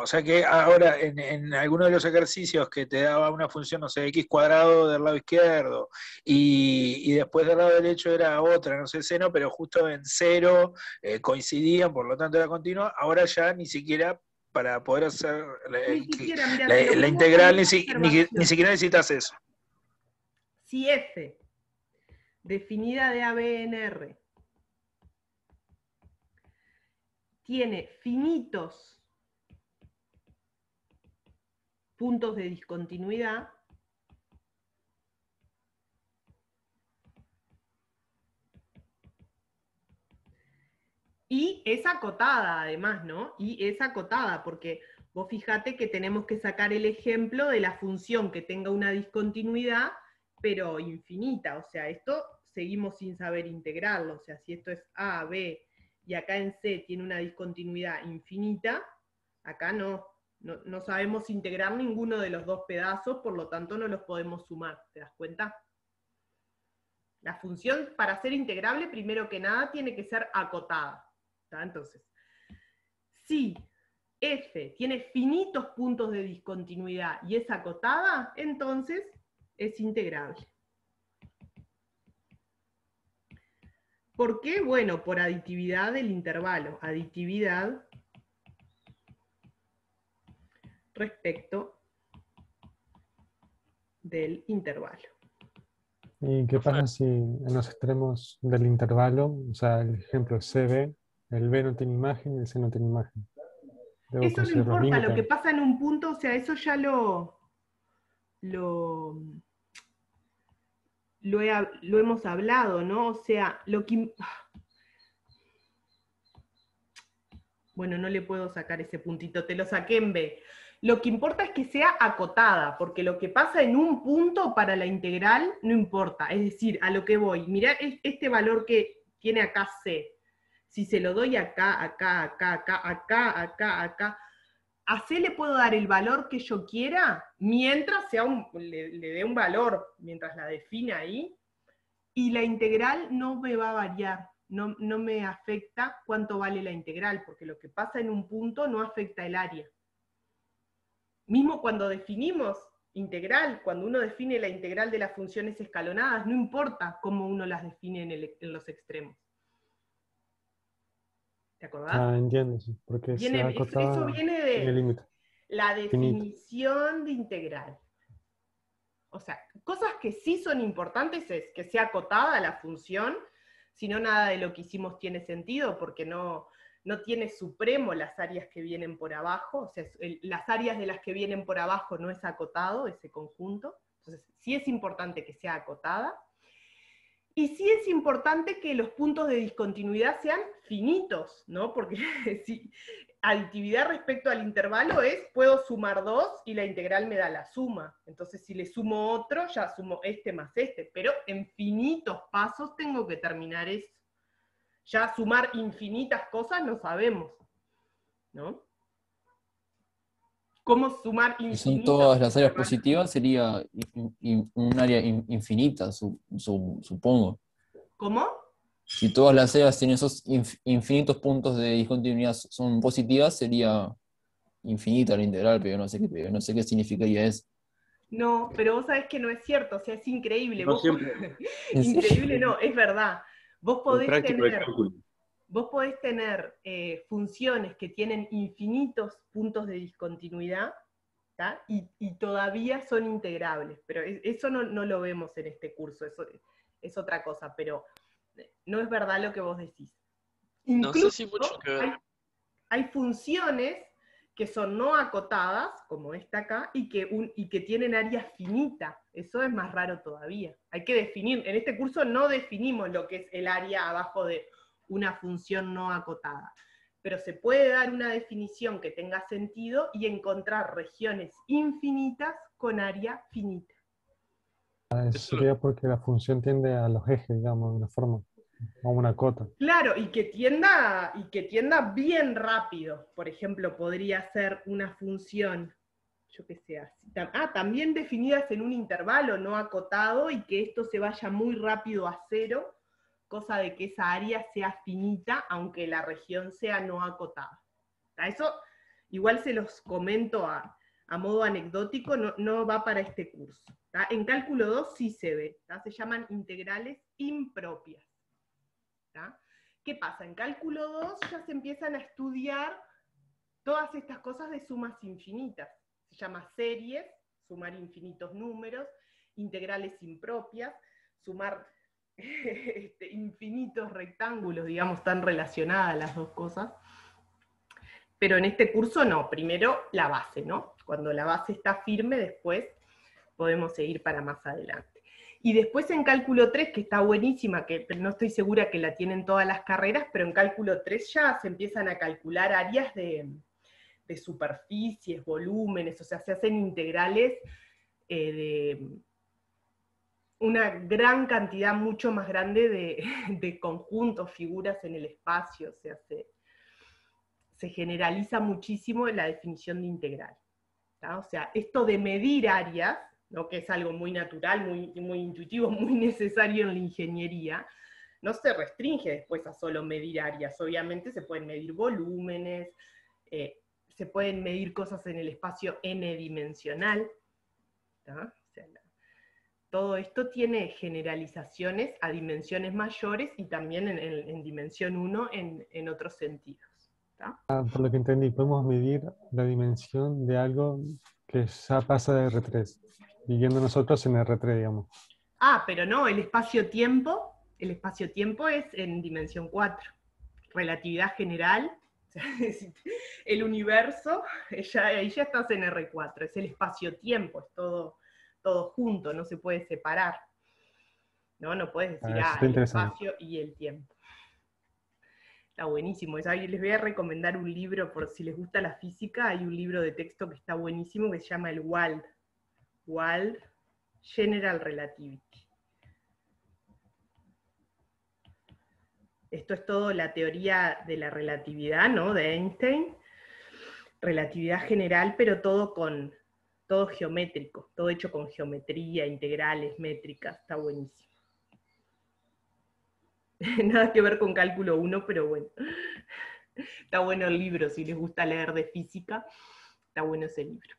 O sea que ahora en alguno de los ejercicios que te daba una función, no sé, x cuadrado del lado izquierdo y después del lado derecho era otra, no sé, seno, pero justo en cero coincidían, por lo tanto era continua, ahora ya ni siquiera para poder hacer la integral ni siquiera necesitas eso. Si F, definida de AB en R, tiene finitos puntos de discontinuidad, y es acotada además, ¿no? Y es acotada, porque vos fijate que tenemos que sacar el ejemplo de la función que tenga una discontinuidad pero infinita, o sea, esto seguimos sin saber integrarlo, o sea, si esto es A, B, y acá en C tiene una discontinuidad infinita, acá no sabemos integrar ninguno de los dos pedazos, por lo tanto no los podemos sumar, ¿te das cuenta? La función, para ser integrable, primero que nada, tiene que ser acotada, ¿tá? Entonces, si f tiene finitos puntos de discontinuidad y es acotada, entonces es integrable. ¿Por qué? Bueno, por aditividad del intervalo. Aditividad respecto del intervalo. ¿Y qué pasa si en los extremos del intervalo, o sea, el ejemplo es CB, el B no tiene imagen y el C no tiene imagen? ¿Debo Eso no considerar los importa, lo límites? que pasa en un punto, o sea, eso ya lo hemos hablado, ¿no? O sea, bueno, no le puedo sacar ese puntito, te lo saqué en B. Lo que importa es que sea acotada, porque lo que pasa en un punto para la integral no importa. Es decir, a lo que voy, mirá este valor que tiene acá C. Si se lo doy acá, acá, a C le puedo dar el valor que yo quiera, mientras le dé un valor, mientras la define ahí, y la integral no me va a variar. No me afecta cuánto vale la integral, porque lo que pasa en un punto no afecta el área. Mismo cuando definimos integral, cuando uno define la integral de las funciones escalonadas, no importa cómo uno las define en los extremos. ¿Te acordás? Ah, entiendo, sí, porque Eso sea acotada viene tiene de límite. la Finito. definición de integral. O sea, cosas que sí son importantes es que sea acotada la función, si no nada de lo que hicimos tiene sentido, porque no tiene supremo las áreas que vienen por abajo, o sea, las áreas de las que vienen por abajo no es acotado ese conjunto, entonces sí es importante que sea acotada, y sí es importante que los puntos de discontinuidad sean finitos, ¿no? Porque si aditividad respecto al intervalo puedo sumar 2 y la integral me da la suma. Entonces si le sumo otro, ya sumo este más este, pero en finitos pasos tengo que terminar eso. Ya sumar infinitas cosas no sabemos, ¿no? ¿Cómo sumar Si son infinitos todas las áreas intervalos? positivas, sería un área infinita, supongo. ¿Cómo? Si todas las áreas tienen esos infinitos puntos de discontinuidad son positivas, sería infinita la integral, pero no sé qué significaría eso. No, pero vos sabés que no es cierto, o sea, es increíble. No siempre. Increíble no, es verdad. Vos Un podés práctico de tener, cálculo. funciones que tienen infinitos puntos de discontinuidad, ¿tá? Y todavía son integrables, pero eso no lo vemos en este curso, eso es otra cosa, pero no es verdad lo que vos decís. No sé Incluso si mucho que ver. hay funciones que son no acotadas, como esta acá, y que tienen área finita. Eso es más raro todavía. Hay que definir, en este curso no definimos lo que es el área abajo de una función no acotada, pero se puede dar una definición que tenga sentido y encontrar regiones infinitas con área finita. Sería porque la función tiende a los ejes, digamos, de una forma, a una cota. Claro, y que tienda bien rápido. Por ejemplo, podría ser una función, yo qué sé, así. También definidas en un intervalo no acotado y que esto se vaya muy rápido a 0, cosa de que esa área sea finita, aunque la región sea no acotada. Eso igual se los comento a modo anecdótico, no va para este curso. En cálculo 2 sí se ve, se llaman integrales impropias. ¿Qué pasa? En cálculo 2 ya se empiezan a estudiar todas estas cosas de sumas infinitas. Se llama series, sumar infinitos números, integrales impropias, sumar infinitos rectángulos, digamos, están relacionadas las dos cosas. Pero en este curso no, primero la base, ¿no? Cuando la base está firme, después podemos seguir para más adelante. Y después en cálculo 3, que está buenísima, que no estoy segura que la tienen todas las carreras, pero en cálculo 3 ya se empiezan a calcular áreas de superficies, volúmenes, o sea, se hacen integrales una gran cantidad mucho más grande de conjuntos, figuras en el espacio, o sea, se generaliza muchísimo la definición de integral. ¿tá? O sea, esto de medir áreas, ¿no? Que es algo muy natural, muy intuitivo, muy necesario en la ingeniería, no se restringe después a solo medir áreas. Obviamente se pueden medir volúmenes, se pueden medir cosas en el espacio n-dimensional. ¿tá? O sea, todo esto tiene generalizaciones a dimensiones mayores y también en dimensión 1 en otros sentidos. ¿tá? Por lo que entendí, podemos medir la dimensión de algo que ya pasa de R3, viviendo nosotros en R3, digamos. Ah, pero no, el espacio-tiempo es en dimensión 4. Relatividad general, el universo, ahí ya estás en R4, es el espacio-tiempo, es todo junto, no se puede separar. No puedes decir, el espacio y el tiempo. Está buenísimo. Ahí les voy a recomendar un libro, por si les gusta la física, hay un libro de texto que está buenísimo que se llama el WALD, General Relativity. Esto es todo la teoría de la relatividad, ¿no? De Einstein. Relatividad general, pero todo geométrico, todo hecho con geometría, integrales, métricas, está buenísimo. Nada que ver con cálculo 1, pero bueno. Está bueno el libro, si les gusta leer de física, está bueno ese libro.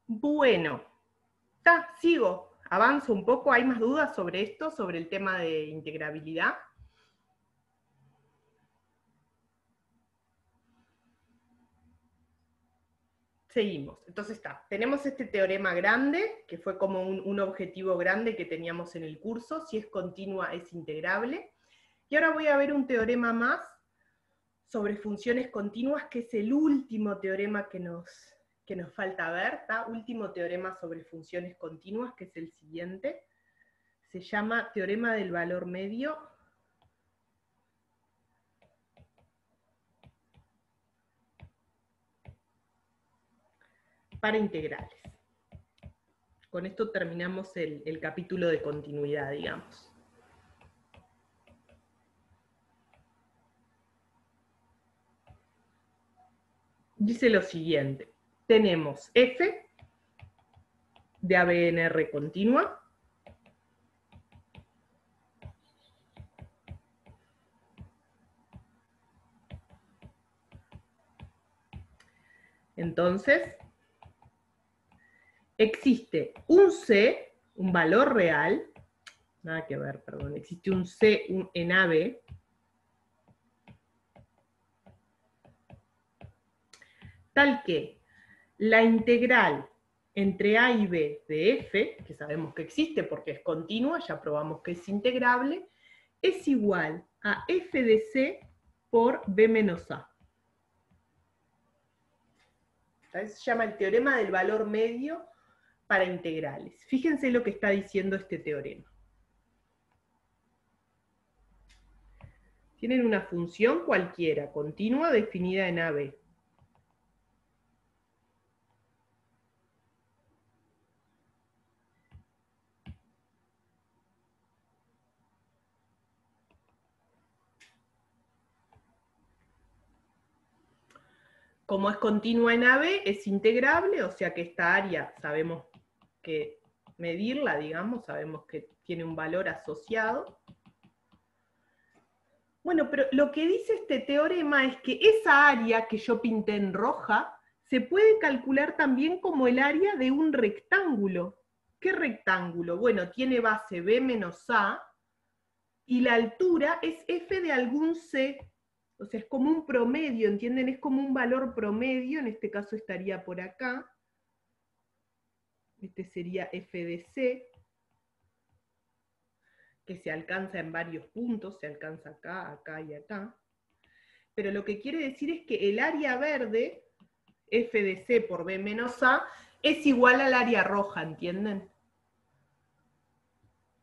Bueno, sigo, avanzo un poco, ¿hay más dudas sobre esto, sobre el tema de integrabilidad? Seguimos. Entonces tenemos este teorema grande, que fue como un objetivo grande que teníamos en el curso, si es continua es integrable. Y ahora voy a ver un teorema más sobre funciones continuas, que es el último teorema que nos falta ver, último teorema sobre funciones continuas, que es el siguiente. Se llama teorema del valor medio. Para integrales. Con esto terminamos el capítulo de continuidad, digamos. Dice lo siguiente. Tenemos f de ABNR continua. Entonces, existe un C, un valor real, nada que ver, perdón, existe un C en AB, tal que la integral entre A y B de f, que sabemos que existe porque es continua, ya probamos que es integrable, es igual a f de C por B menos A. Se llama el teorema del valor medio para integrales. Fíjense lo que está diciendo este teorema. Tienen una función cualquiera, continua, definida en AB. Como es continua en AB, es integrable, o sea que esta área sabemos que medirla, digamos, sabemos que tiene un valor asociado. Bueno, pero lo que dice este teorema es que esa área que yo pinté en roja se puede calcular también como el área de un rectángulo. ¿Qué rectángulo? Bueno, tiene base B menos A, y la altura es f de algún C. O sea, es como un promedio, ¿entienden? Es como un valor promedio, en este caso estaría por acá. Este sería f de C, que se alcanza en varios puntos, se alcanza acá, acá y acá. Pero lo que quiere decir es que el área verde, f de C por B menos A, es igual al área roja, ¿entienden?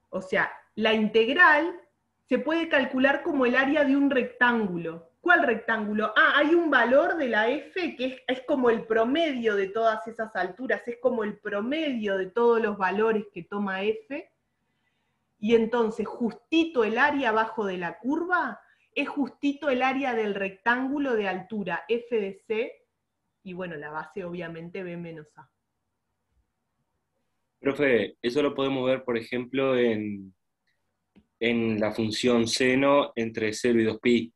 O sea, la integral se puede calcular como el área de un rectángulo. ¿Cuál rectángulo? Ah, hay un valor de la f que es como el promedio de todas esas alturas, es como el promedio de todos los valores que toma f, y entonces justito el área abajo de la curva es justito el área del rectángulo de altura f de c, y bueno, la base obviamente b menos a. Profe, eso lo podemos ver, por ejemplo, en la función seno entre 0 y 2pi.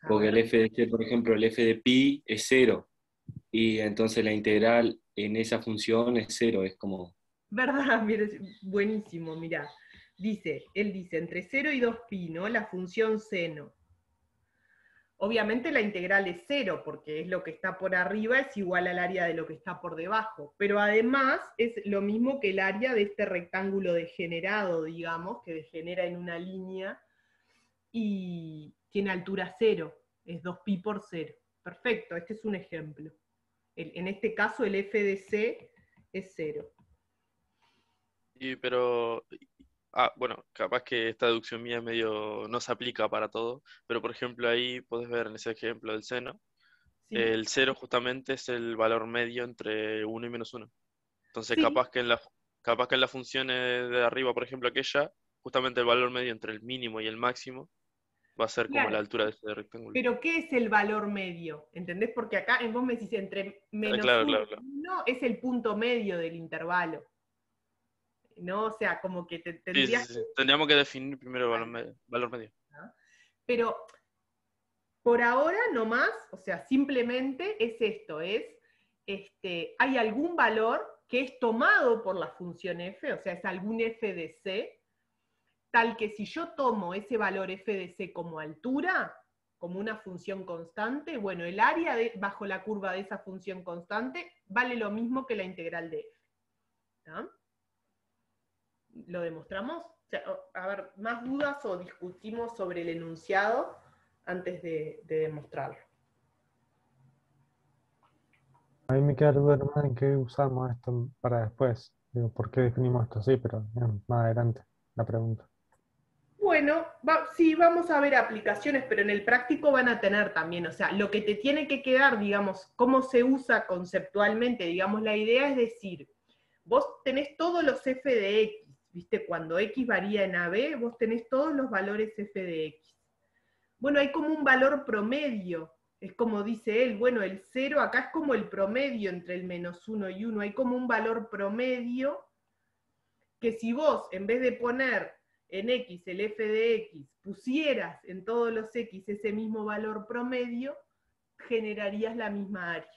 Porque el f de c, por ejemplo, el f de pi es 0. Y entonces la integral en esa función es 0. Es como... ¿Verdad? Mira, buenísimo, mirá. Él dice, entre 0 y 2pi, ¿no? La función seno. Obviamente la integral es 0, porque es lo que está por arriba es igual al área de lo que está por debajo. Pero además es lo mismo que el área de este rectángulo degenerado, digamos, que degenera en una línea y tiene altura 0. Es 2pi por 0. Perfecto, este es un ejemplo. En este caso el f de c es 0. Pero, bueno, capaz que esta deducción mía medio no se aplica para todo, pero por ejemplo ahí podés ver en ese ejemplo del seno, Sí. el 0 justamente es el valor medio entre 1 y menos 1. Entonces Sí. capaz que en las funciones de arriba, por ejemplo aquella, justamente el valor medio entre el mínimo y el máximo va a ser como Claro. la altura de ese rectángulo. Pero ¿qué es el valor medio? ¿Entendés? Porque acá vos me decís entre menos Claro, 1 claro. y 1 es el punto medio del intervalo. ¿No? O sea, como que Sí, tendrías sí. Tendríamos que definir primero el valor medio. Pero por ahora nomás, o sea, simplemente es esto, hay algún valor que es tomado por la función f, o sea, es algún f de c, tal que si yo tomo ese valor f de c como altura, como una función constante, bueno, el área bajo la curva de esa función constante vale lo mismo que la integral de f. ¿Tá? ¿Lo demostramos? O sea, a ver, ¿más dudas o discutimos sobre el enunciado antes de demostrarlo? A mí me queda la duda nomás en qué usamos esto para después. Digo, ¿por qué definimos esto así? Pero más adelante la pregunta. Bueno, sí, vamos a ver aplicaciones, pero en el práctico van a tener también, o sea, lo que te tiene que quedar, digamos, cómo se usa conceptualmente, digamos, la idea es decir, vos tenés todos los f de x, ¿viste? Cuando x varía en AB, vos tenés todos los valores f de x. Bueno, hay como un valor promedio, es como dice él, bueno, el 0 acá es como el promedio entre el menos 1 y 1, hay como un valor promedio que si vos, en vez de poner en x el f de x, pusieras en todos los x ese mismo valor promedio, generarías la misma área.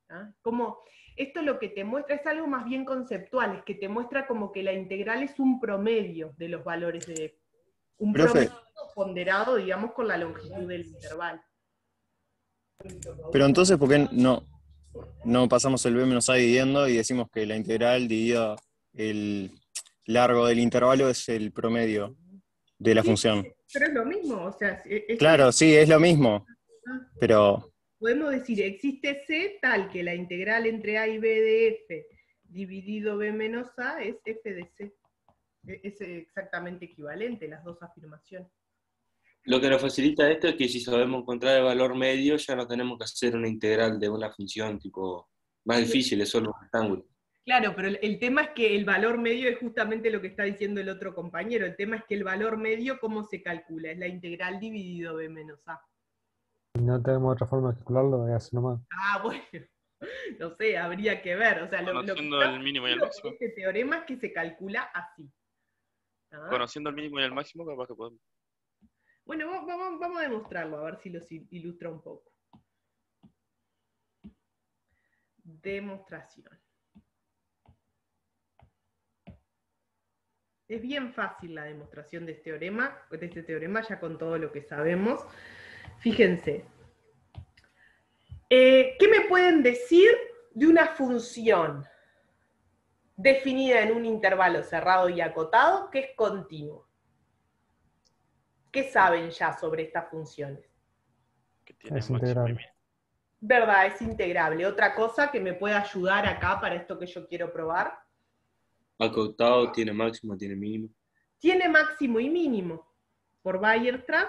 ¿Ah? Como, esto lo que te muestra es algo más bien conceptual, es que te muestra como que la integral es un promedio de los valores de f. Un Profe. promedio ponderado, digamos, con la longitud del intervalo. Pero entonces, ¿por qué no pasamos el b menos a dividiendo y decimos que la integral dividida el largo del intervalo es el promedio de la función? Pero es lo mismo, o sea, Claro, sí, es lo mismo, pero... Podemos decir, existe C tal que la integral entre A y B de f dividido B menos A es f de C. Es exactamente equivalente las dos afirmaciones. Lo que nos facilita esto es que si sabemos encontrar el valor medio, ya no tenemos que hacer una integral de una función tipo más difícil, es solo un rectángulo. Claro, pero el tema es que el valor medio es justamente lo que está diciendo el otro compañero. El tema es que el valor medio, ¿cómo se calcula? Es la integral dividido B menos A. No tenemos otra forma de calcularlo, es así nomás. Ah, bueno, no sé, habría que ver. O sea, lo que Conociendo está el mínimo y el diciendo máximo. este teorema es que se calcula así. ¿Ah? Conociendo el mínimo y el máximo, capaz que podemos. Bueno, vamos a demostrarlo, a ver si los ilustra un poco. Demostración. Es bien fácil la demostración de este teorema, ya con todo lo que sabemos. Fíjense. ¿Qué me pueden decir de una función definida en un intervalo cerrado y acotado que es continuo? ¿Qué saben ya sobre estas funciones? Que tiene Es máximo y integrable. mínimo. ¿Verdad? Es integrable. Otra cosa que me puede ayudar acá para esto que yo quiero probar. Acotado tiene máximo, tiene mínimo. Tiene máximo y mínimo. Por Weierstrass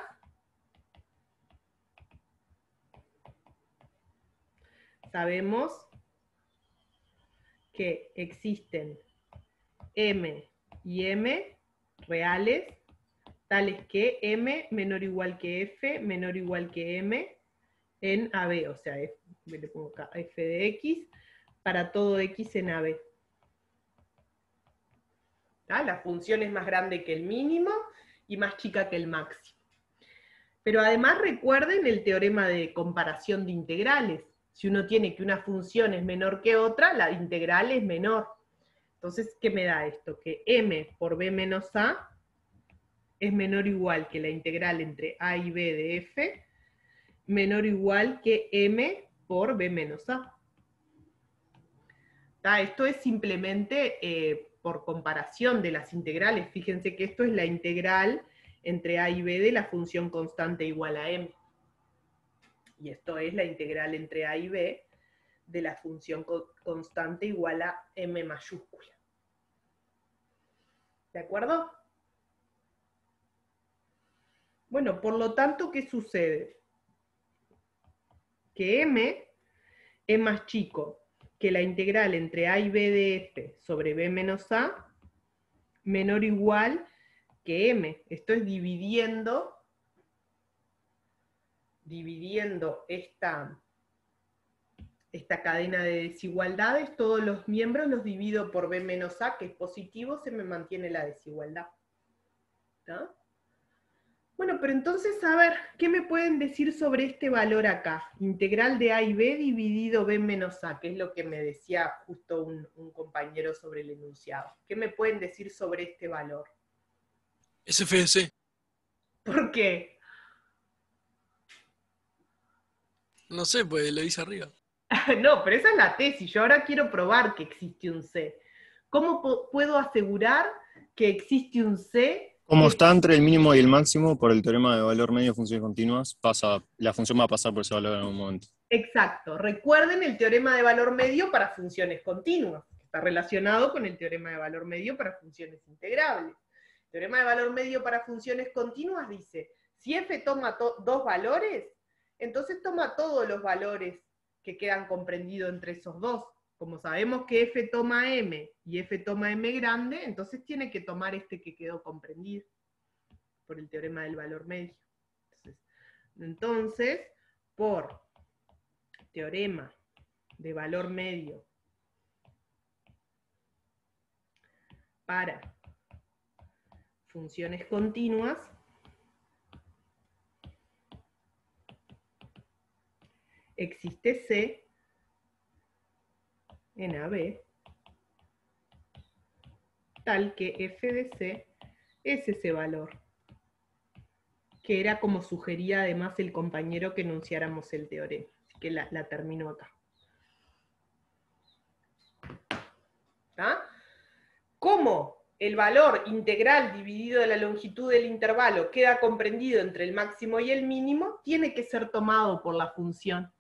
sabemos que existen M y M reales, tales que M menor o igual que F menor o igual que M en AB, o sea, le pongo acá F de X para todo X en AB. ¿Tá? La función es más grande que el mínimo y más chica que el máximo. Pero además recuerden el teorema de comparación de integrales. Si uno tiene que una función es menor que otra, la integral es menor. Entonces, ¿qué me da esto? Que M por B menos A es menor o igual que la integral entre A y B de F, menor o igual que M por B menos A. ¿Tá? Esto es simplemente por comparación de las integrales. Fíjense que esto es la integral entre A y B de la función constante igual a M. Y esto es la integral entre A y B de la función constante igual a M mayúscula. ¿De acuerdo? Bueno, por lo tanto, ¿qué sucede? Que M es más chico que la integral entre A y B de F sobre B menos A, menor o igual que M. Esto es dividiendo esta cadena de desigualdades, todos los miembros los divido por B menos A, que es positivo, se me mantiene la desigualdad. ¿Tá? Bueno, pero entonces, a ver, ¿qué me pueden decir sobre este valor acá? Integral de A y B dividido B menos A, que es lo que me decía justo un compañero sobre el enunciado. ¿Qué me pueden decir sobre este valor? Es f de c. ¿Por qué? No sé, pues lo dice arriba. No, pero esa es la tesis. Yo ahora quiero probar que existe un C. ¿Cómo puedo asegurar que existe un C? Como está entre el mínimo y el máximo, por el teorema de valor medio de funciones continuas, la función va a pasar por ese valor en algún momento. Exacto. Recuerden el teorema de valor medio para funciones continuas. Está relacionado con el teorema de valor medio para funciones integrables. El teorema de valor medio para funciones continuas dice, si f toma dos valores, entonces toma todos los valores que quedan comprendidos entre esos dos. Como sabemos que f toma m y f toma m grande, entonces tiene que tomar este que quedó comprendido por el teorema del valor medio. Entonces, por teorema de valor medio para funciones continuas, existe C en AB, tal que f de C es ese valor, que era como sugería además el compañero que enunciáramos el teorema. Así que la termino acá. ¿Tá? ¿Cómo el valor integral dividido de la longitud del intervalo queda comprendido entre el máximo y el mínimo? Tiene que ser tomado por la función.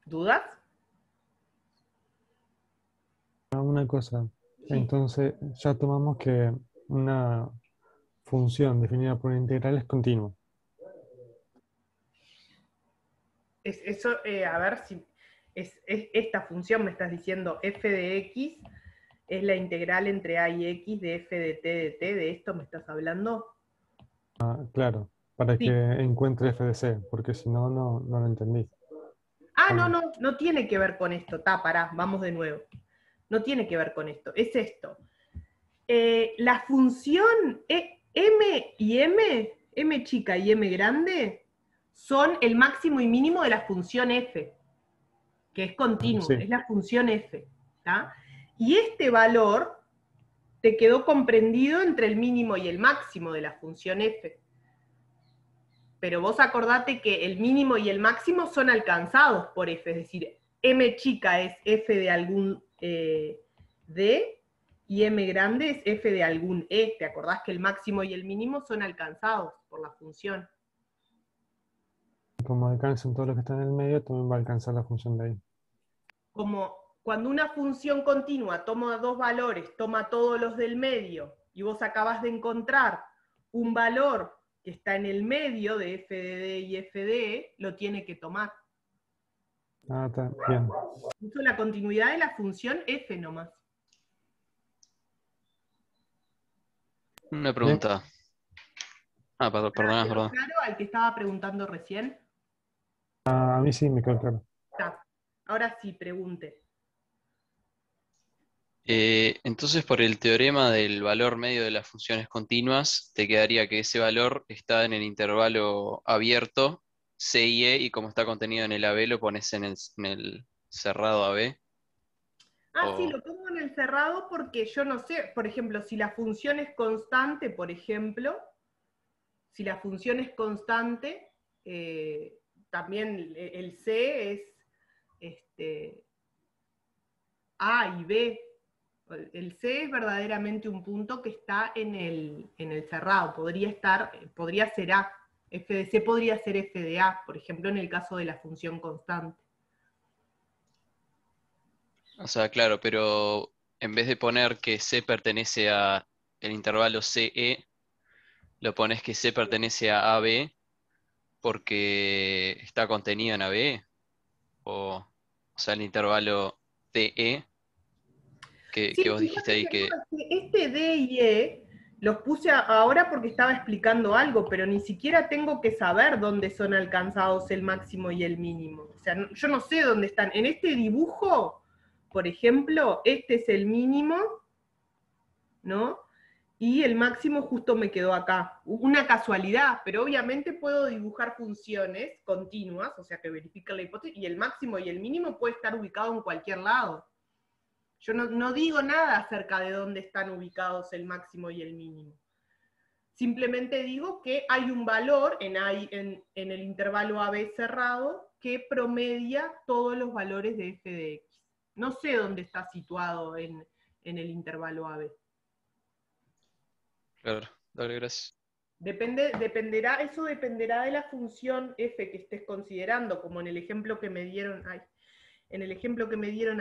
¿Dudas? Una cosa, entonces ya tomamos que una función definida por una integral es continua. Eso, a ver si es esta función, me estás diciendo f de x es la integral entre a y x de f de t, ¿de esto me estás hablando? Ah, claro, para Sí. que encuentre f de c, porque si no, no lo entendí. Ah, no tiene que ver con esto, pará, vamos de nuevo. No tiene que ver con esto, es esto. La función m y m chica y m grande, son el máximo y mínimo de la función f, que es continua, Sí. es la función f. ¿Tá? Y este valor te quedó comprendido entre el mínimo y el máximo de la función f. Pero vos acordate que el mínimo y el máximo son alcanzados por f, es decir, m chica es f de algún D, y M grande es f de algún E. ¿Te acordás que el máximo y el mínimo son alcanzados por la función? Como alcanzan todo lo que está en el medio, también va a alcanzar la función de ahí. Como cuando una función continua toma dos valores, toma todos los del medio, y vos acabas de encontrar un valor que está en el medio de f de D y f de E, lo tiene que tomar. Ah, está bien. Uso la continuidad de la función f nomás. Una pregunta. Ah, perdona, ¿Quedó perdón. claro al que estaba preguntando recién? A mí sí me quedó claro. Está. Ahora sí, pregunte. Entonces, por el teorema del valor medio de las funciones continuas, te quedaría que ese valor está en el intervalo abierto, C y E, y como está contenido en el AB, lo pones en el cerrado AB. Ah, sí, O, lo pongo en el cerrado porque yo no sé, por ejemplo, si la función es constante, por ejemplo, si la función es constante, también el C es A y B. El C es verdaderamente un punto que está en el cerrado, podría ser A. F de C podría ser F de A, por ejemplo, en el caso de la función constante. o sea, claro, pero en vez de poner que C pertenece a el intervalo CE, lo pones que C pertenece a AB porque está contenido en AB. O sea, el intervalo DE que Sí, vos dijiste fíjate ahí que no, que... es que este D y E los puse ahora porque estaba explicando algo, pero ni siquiera tengo que saber dónde son alcanzados el máximo y el mínimo. O sea, yo no sé dónde están. En este dibujo, por ejemplo, este es el mínimo, ¿no? Y el máximo justo me quedó acá. Una casualidad, pero obviamente puedo dibujar funciones continuas, o sea que verifican la hipótesis, y el máximo y el mínimo puede estar ubicado en cualquier lado. Yo no digo nada acerca de dónde están ubicados el máximo y el mínimo. Simplemente digo que hay un valor en el intervalo AB cerrado que promedia todos los valores de f de x. No sé dónde está situado en el intervalo AB. Claro, dale, gracias. Eso dependerá de la función f que estés considerando, como en el ejemplo que me dieron,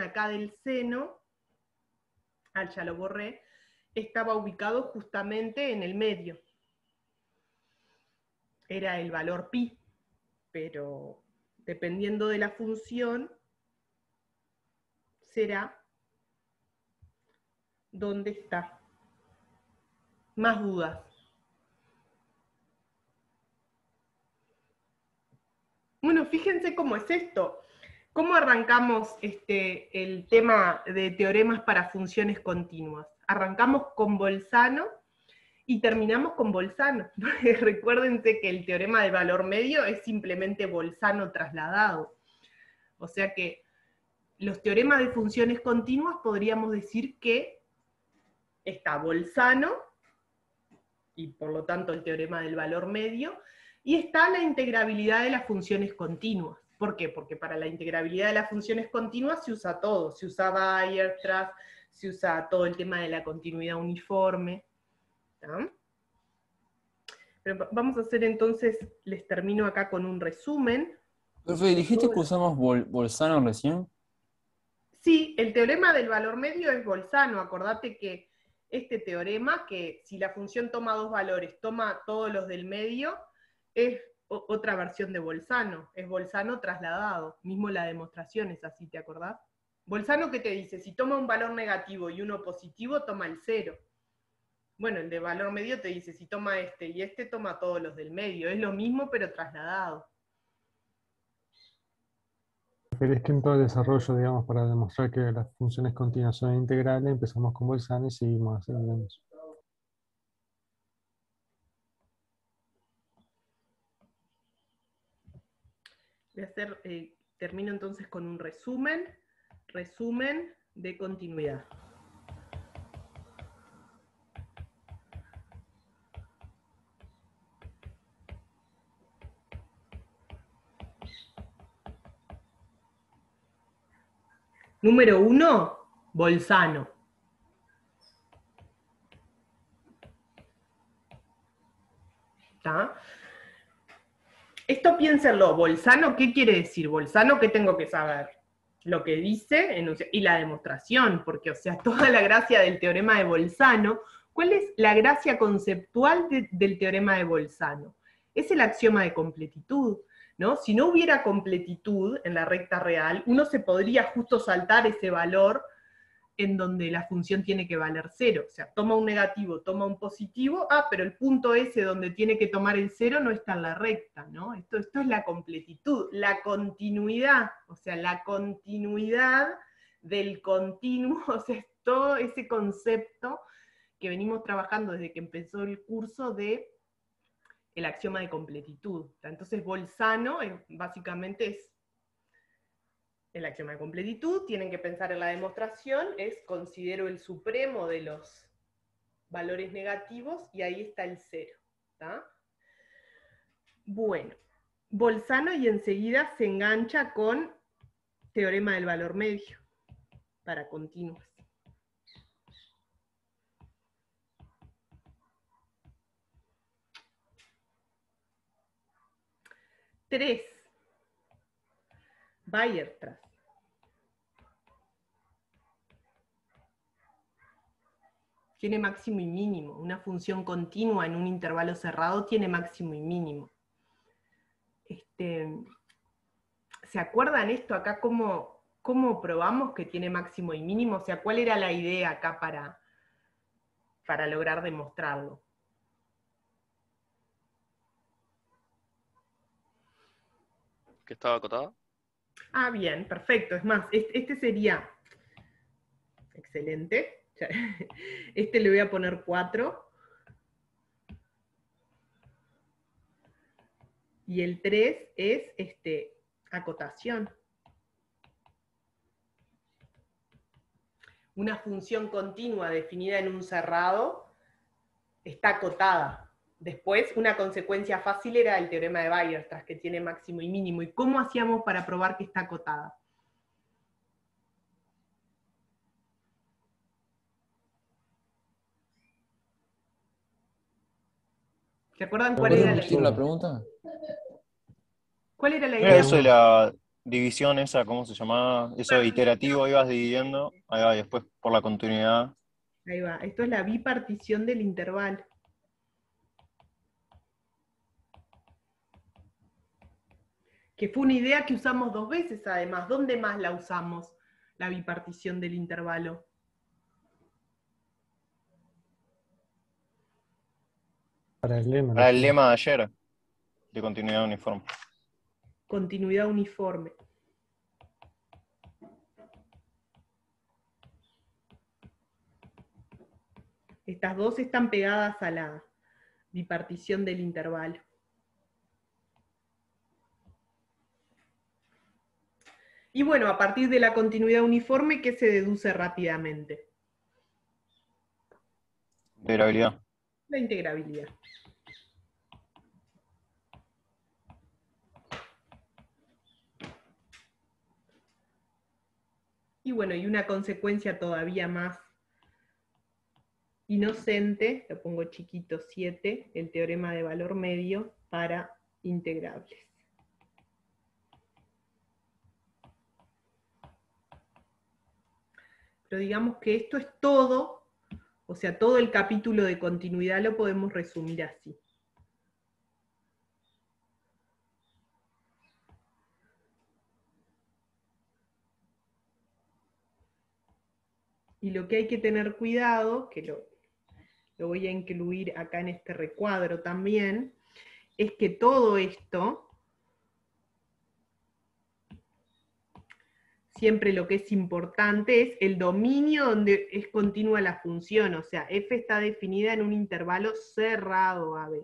acá del seno. Ya lo borré, estaba ubicado justamente en el medio. Era el valor pi, pero dependiendo de la función, será dónde está. Más dudas. Bueno, fíjense cómo es esto. ¿Cómo arrancamos el tema de teoremas para funciones continuas? Arrancamos con Bolzano y terminamos con Bolzano. Recuérdense que el teorema del valor medio es simplemente Bolzano trasladado. O sea que los teoremas de funciones continuas podríamos decir que está Bolzano, y por lo tanto el teorema del valor medio, y está la integrabilidad de las funciones continuas. ¿Por qué? Porque para la integrabilidad de las funciones continuas se usa todo. Se usa Weierstrass, se usa todo el tema de la continuidad uniforme. ¿Está? Pero vamos a hacer entonces, les termino acá con un resumen. Profe, ¿dijiste que usamos Bolzano recién? Sí, el teorema del valor medio es Bolzano. Acordate que este teorema, que si la función toma dos valores, toma todos los del medio, es otra versión de Bolzano. Es Bolzano trasladado. Mismo la demostración es así, ¿te acordás? Bolzano, ¿qué te dice? Si toma un valor negativo y uno positivo, toma el cero. Bueno, el de valor medio te dice, si toma este y este, toma todos los del medio. Es lo mismo, pero trasladado. Pero es que en todo el desarrollo, digamos, para demostrar que las funciones continuas son integrales, empezamos con Bolzano y seguimos haciendo. Voy a hacer, termino entonces con un resumen de continuidad. Número 1, Bolzano. Esto piénsenlo, Bolzano, ¿qué quiere decir? Bolzano, ¿qué tengo que saber? Lo que dice y la demostración, porque, o sea, toda la gracia del teorema de Bolzano, ¿cuál es la gracia conceptual del teorema de Bolzano? Es el axioma de completitud, ¿no? Si no hubiera completitud en la recta real, uno se podría justo saltar ese valor en donde la función tiene que valer 0. O sea, toma un negativo, toma un positivo, pero el punto ese donde tiene que tomar el 0 no está en la recta, ¿no? Esto es la completitud, la continuidad, o sea, la continuidad del continuo, o sea, es todo ese concepto que venimos trabajando desde que empezó el curso de el axioma de completitud. Entonces, Bolzano básicamente es el axioma de completitud, tienen que pensar en la demostración, es considero el supremo de los valores negativos, y ahí está el 0. ¿Tá? Bueno, Bolzano y enseguida se engancha con teorema del valor medio, para continuos. Tres. Weierstrass. Tiene máximo y mínimo. Una función continua en un intervalo cerrado tiene máximo y mínimo. ¿Se acuerdan esto acá cómo probamos que tiene máximo y mínimo? O sea, ¿cuál era la idea acá para lograr demostrarlo? ¿Que estaba acotada? Ah, bien, perfecto. Es más, este sería excelente. Este le voy a poner 4. Y el 3 es acotación. Una función continua definida en un cerrado está acotada. Después, una consecuencia fácil era el teorema de Weierstrass, que tiene máximo y mínimo. ¿Y cómo hacíamos para probar que está acotada? ¿Se acuerdan cuál era la idea? la pregunta? ¿Cuál era la Era idea? eso de la división esa, ¿cómo se llamaba? Eso iterativo, ibas dividiendo, ahí va, y después por la continuidad. Ahí va, esto es la bipartición del intervalo. Que fue una idea que usamos 2 veces además. ¿Dónde más la usamos, la bipartición del intervalo? Para el lema. Para el lema de ayer, de continuidad uniforme. Continuidad uniforme. Estas dos están pegadas a la bipartición del intervalo. Y bueno, a partir de la continuidad uniforme, ¿qué se deduce rápidamente? Integrabilidad. La integrabilidad. Y bueno, y una consecuencia todavía más inocente, lo pongo chiquito 7, el teorema de valor medio para integrables. Pero digamos que esto es todo, o sea, todo el capítulo de continuidad lo podemos resumir así. Y lo que hay que tener cuidado, que lo voy a incluir acá en este recuadro también, es que todo esto, siempre lo que es importante es el dominio donde es continua la función, o sea, f está definida en un intervalo cerrado AB.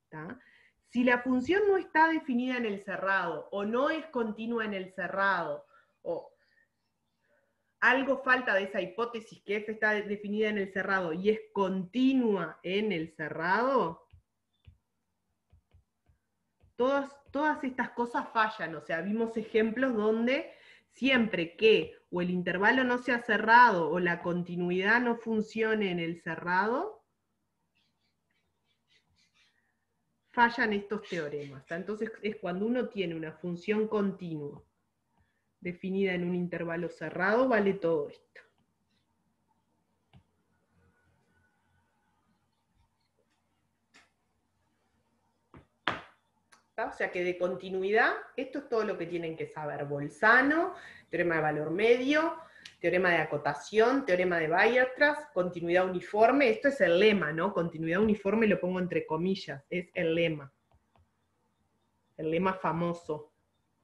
¿Tá? Si la función no está definida en el cerrado, o no es continua en el cerrado, o algo falta de esa hipótesis que f está definida en el cerrado y es continua en el cerrado, todas estas cosas fallan. O sea, vimos ejemplos donde siempre que o el intervalo no sea cerrado o la continuidad no funcione en el cerrado, fallan estos teoremas. ¿Tá? Entonces es cuando uno tiene una función continua definida en un intervalo cerrado, vale todo esto. ¿Tá? O sea que de continuidad, esto es todo lo que tienen que saber. Bolzano, teorema de valor medio, teorema de acotación, teorema de Weierstrass, continuidad uniforme. Esto es el lema, ¿no? Continuidad uniforme lo pongo entre comillas, es el lema. El lema famoso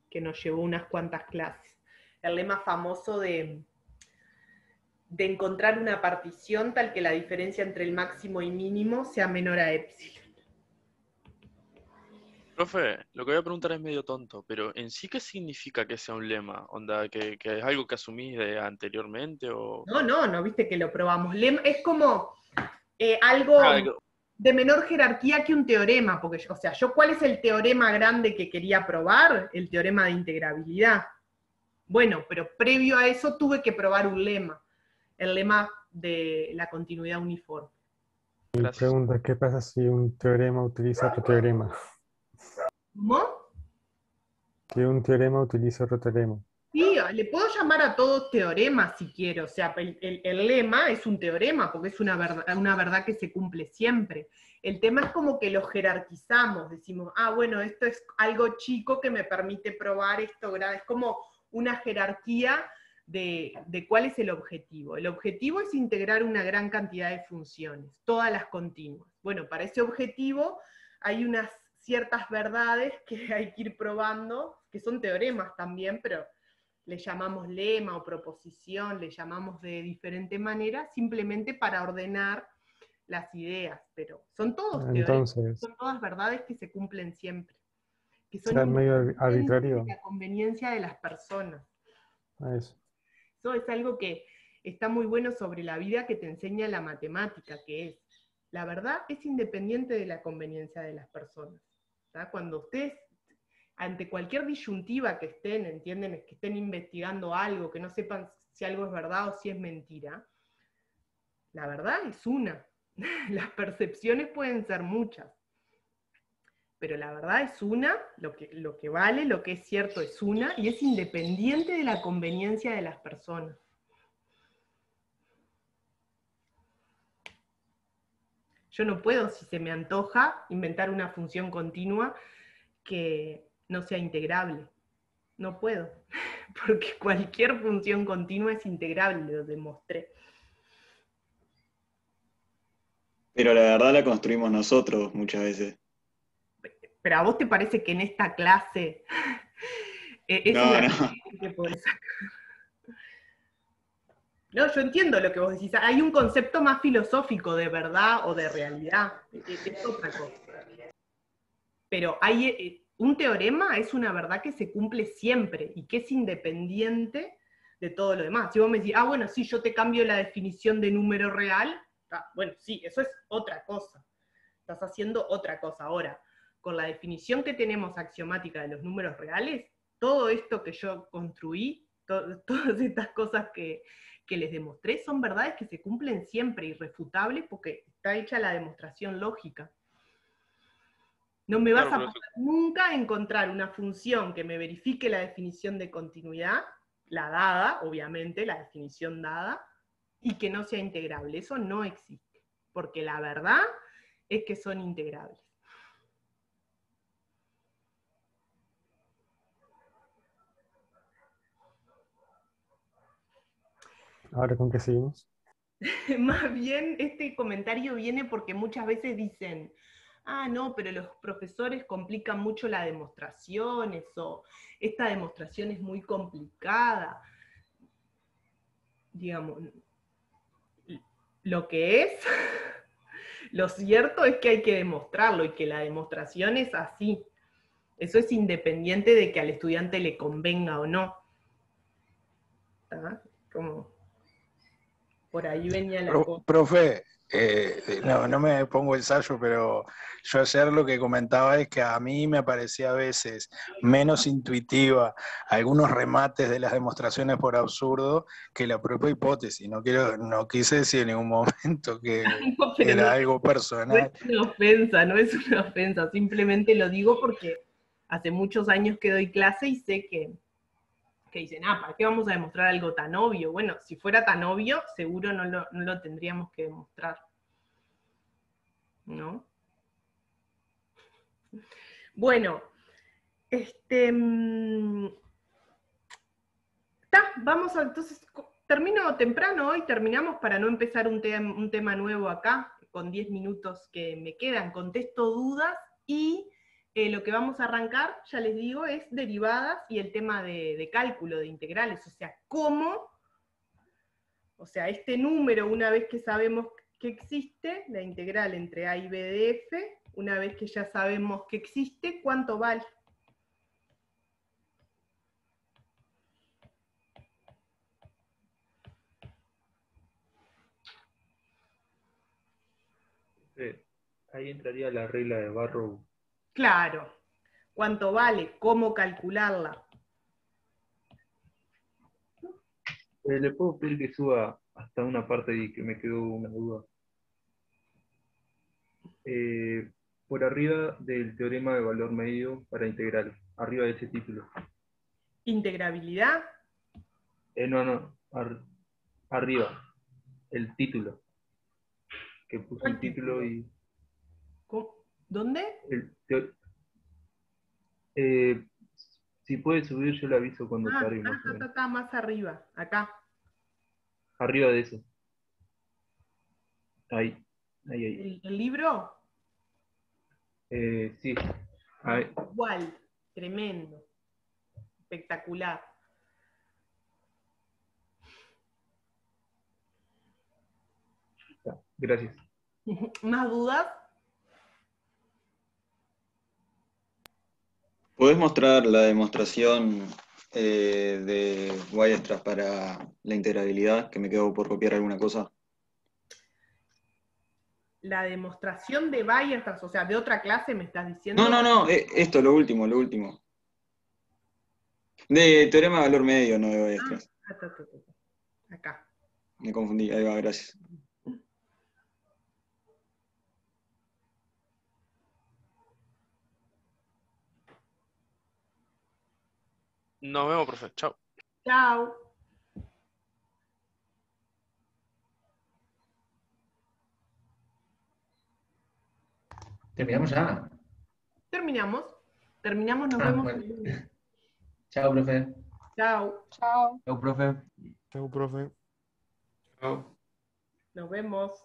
que nos llevó unas cuantas clases. El lema famoso de encontrar una partición tal que la diferencia entre el máximo y mínimo sea menor a epsilon. Profe, lo que voy a preguntar es medio tonto, pero ¿en sí qué significa que sea un lema? ¿Onda que es algo que asumís de anteriormente o...? No, viste que lo probamos. Lema es como algo de menor jerarquía que un teorema, porque, o sea, ¿cuál es el teorema grande que quería probar? El teorema de integrabilidad. Bueno, pero previo a eso tuve que probar un lema, el lema de la continuidad uniforme. Mi pregunta, ¿qué pasa si un teorema utiliza otro teorema? ¿Cómo? Si un teorema utiliza otro teorema. Sí, le puedo llamar a todos teoremas si quiero, o sea, el lema es un teorema, porque es una verdad que se cumple siempre. El tema es como que lo jerarquizamos, decimos, bueno, esto es algo chico que me permite probar esto grande, es como una jerarquía de cuál es el objetivo. El objetivo es integrar una gran cantidad de funciones, todas las continuas. Bueno, para ese objetivo hay unas ciertas verdades que hay que ir probando, que son teoremas también, pero le llamamos lema o proposición, le llamamos de diferente manera, simplemente para ordenar las ideas, pero son todos teoremas, son todas verdades que se cumplen siempre, que son medio arbitrario. de la conveniencia de las personas. Eso. Eso es algo que está muy bueno sobre la vida que te enseña la matemática, que es, la verdad es independiente de la conveniencia de las personas. ¿Tá? Cuando ustedes, ante cualquier disyuntiva que estén, entienden, que estén investigando algo, que no sepan si algo es verdad o si es mentira, la verdad es una. Las percepciones pueden ser muchas, pero la verdad es una, lo que vale, lo que es cierto es una, y es independiente de la conveniencia de las personas. Yo no puedo, si se me antoja, inventar una función continua que no sea integrable. No puedo, porque cualquier función continua es integrable, lo demostré. Pero la verdad la construimos nosotros muchas veces. Pero ¿a vos te parece que en esta clase es No, una no. que podés sacar? No, yo entiendo lo que vos decís. Hay un concepto más filosófico de verdad o de realidad. Es otra cosa. Pero un teorema es una verdad que se cumple siempre y que es independiente de todo lo demás. Si vos me decís, bueno, sí, yo te cambio la definición de número real, bueno, sí, eso es otra cosa. Estás haciendo otra cosa. Ahora, con la definición que tenemos axiomática de los números reales, todo esto que yo construí, todas estas cosas que les demostré, son verdades que se cumplen siempre, irrefutables, porque está hecha la demostración lógica. No me vas a poder nunca encontrar una función que me verifique la definición de continuidad, la dada, obviamente, la definición dada, y que no sea integrable. Eso no existe, porque la verdad es que son integrables. ¿Ahora con qué seguimos? Más bien, este comentario viene porque muchas veces dicen, no, pero los profesores complican mucho las demostraciones, o esta demostración es muy complicada. Digamos, lo que es, lo cierto es que hay que demostrarlo, y que la demostración es así. Eso es independiente de que al estudiante le convenga o no. ¿Tá? Como por ahí venía la cosa. Profe, No me pongo el sayo, pero yo ayer lo que comentaba es que a mí me parecía a veces menos intuitiva algunos remates de las demostraciones por absurdo que la propia hipótesis. No quise decir en ningún momento que No, pero era no, algo no es personal. una ofensa, no es una ofensa, simplemente lo digo porque hace muchos años que doy clase y sé que dicen, ¿para qué vamos a demostrar algo tan obvio? Bueno, si fuera tan obvio, seguro no lo tendríamos que demostrar, ¿no? Bueno, vamos a, entonces, termino temprano hoy, terminamos para no empezar un tema nuevo acá, con 10 minutos que me quedan, contesto dudas y lo que vamos a arrancar, ya les digo, es derivadas y el tema de cálculo de integrales, o sea, cómo, o sea, este número, una vez que sabemos que existe, la integral entre a y b de f, una vez que ya sabemos que existe, ¿cuánto vale? Ahí entraría la regla de Barrow. Claro. ¿Cuánto vale? ¿Cómo calcularla? Le puedo pedir que suba hasta una parte y que me quedó una duda. Por arriba del teorema de valor medio para integrales, arriba de ese título. ¿Integrabilidad? No, arriba, el título. Que puse el título y... ¿Cómo? ¿Dónde? Si puede subir, yo le aviso cuando cargue más o menos. Está más arriba, acá. Arriba de eso. Ahí. ¿El libro? Sí. Ahí. Igual, tremendo. Espectacular. Gracias. ¿Más dudas? ¿Podés mostrar la demostración de Weierstrass para la integrabilidad? Que me quedo por copiar alguna cosa. La demostración de Weierstrass, o sea, de otra clase me estás diciendo. No, esto, lo último. De teorema de valor medio, no de Weierstrass. Acá. Me confundí, ahí va, gracias. Nos vemos, profe. Chao. Chao. ¿Terminamos ya? Terminamos, nos vemos Bueno. el lunes. Chao, profe. Chao. Chao. Chau, profe. Chau, profe. Chao. Nos vemos.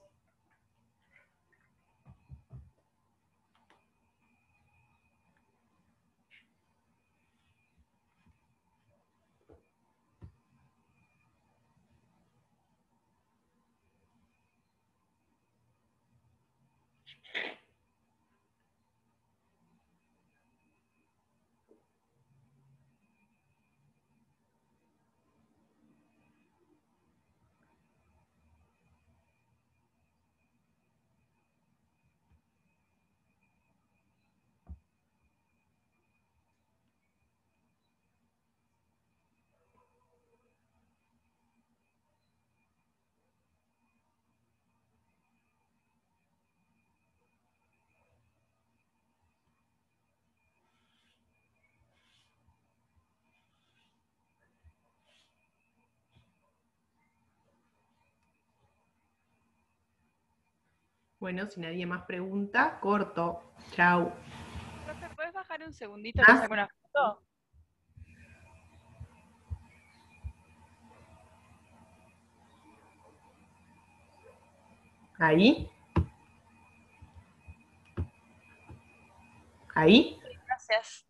Bueno, si nadie más pregunta, corto. Chao. Profe, ¿puedes bajar un segundito? ¿Te saco una foto? Ahí. Ahí. Gracias.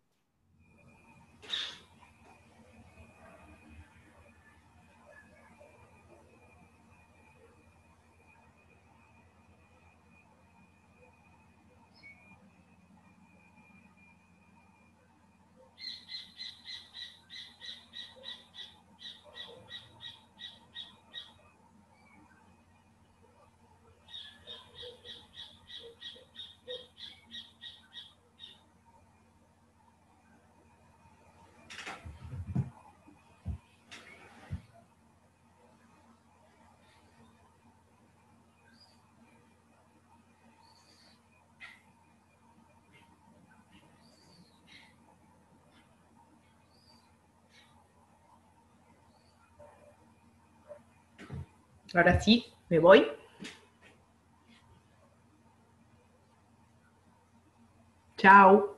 Ahora sí, me voy. Chao.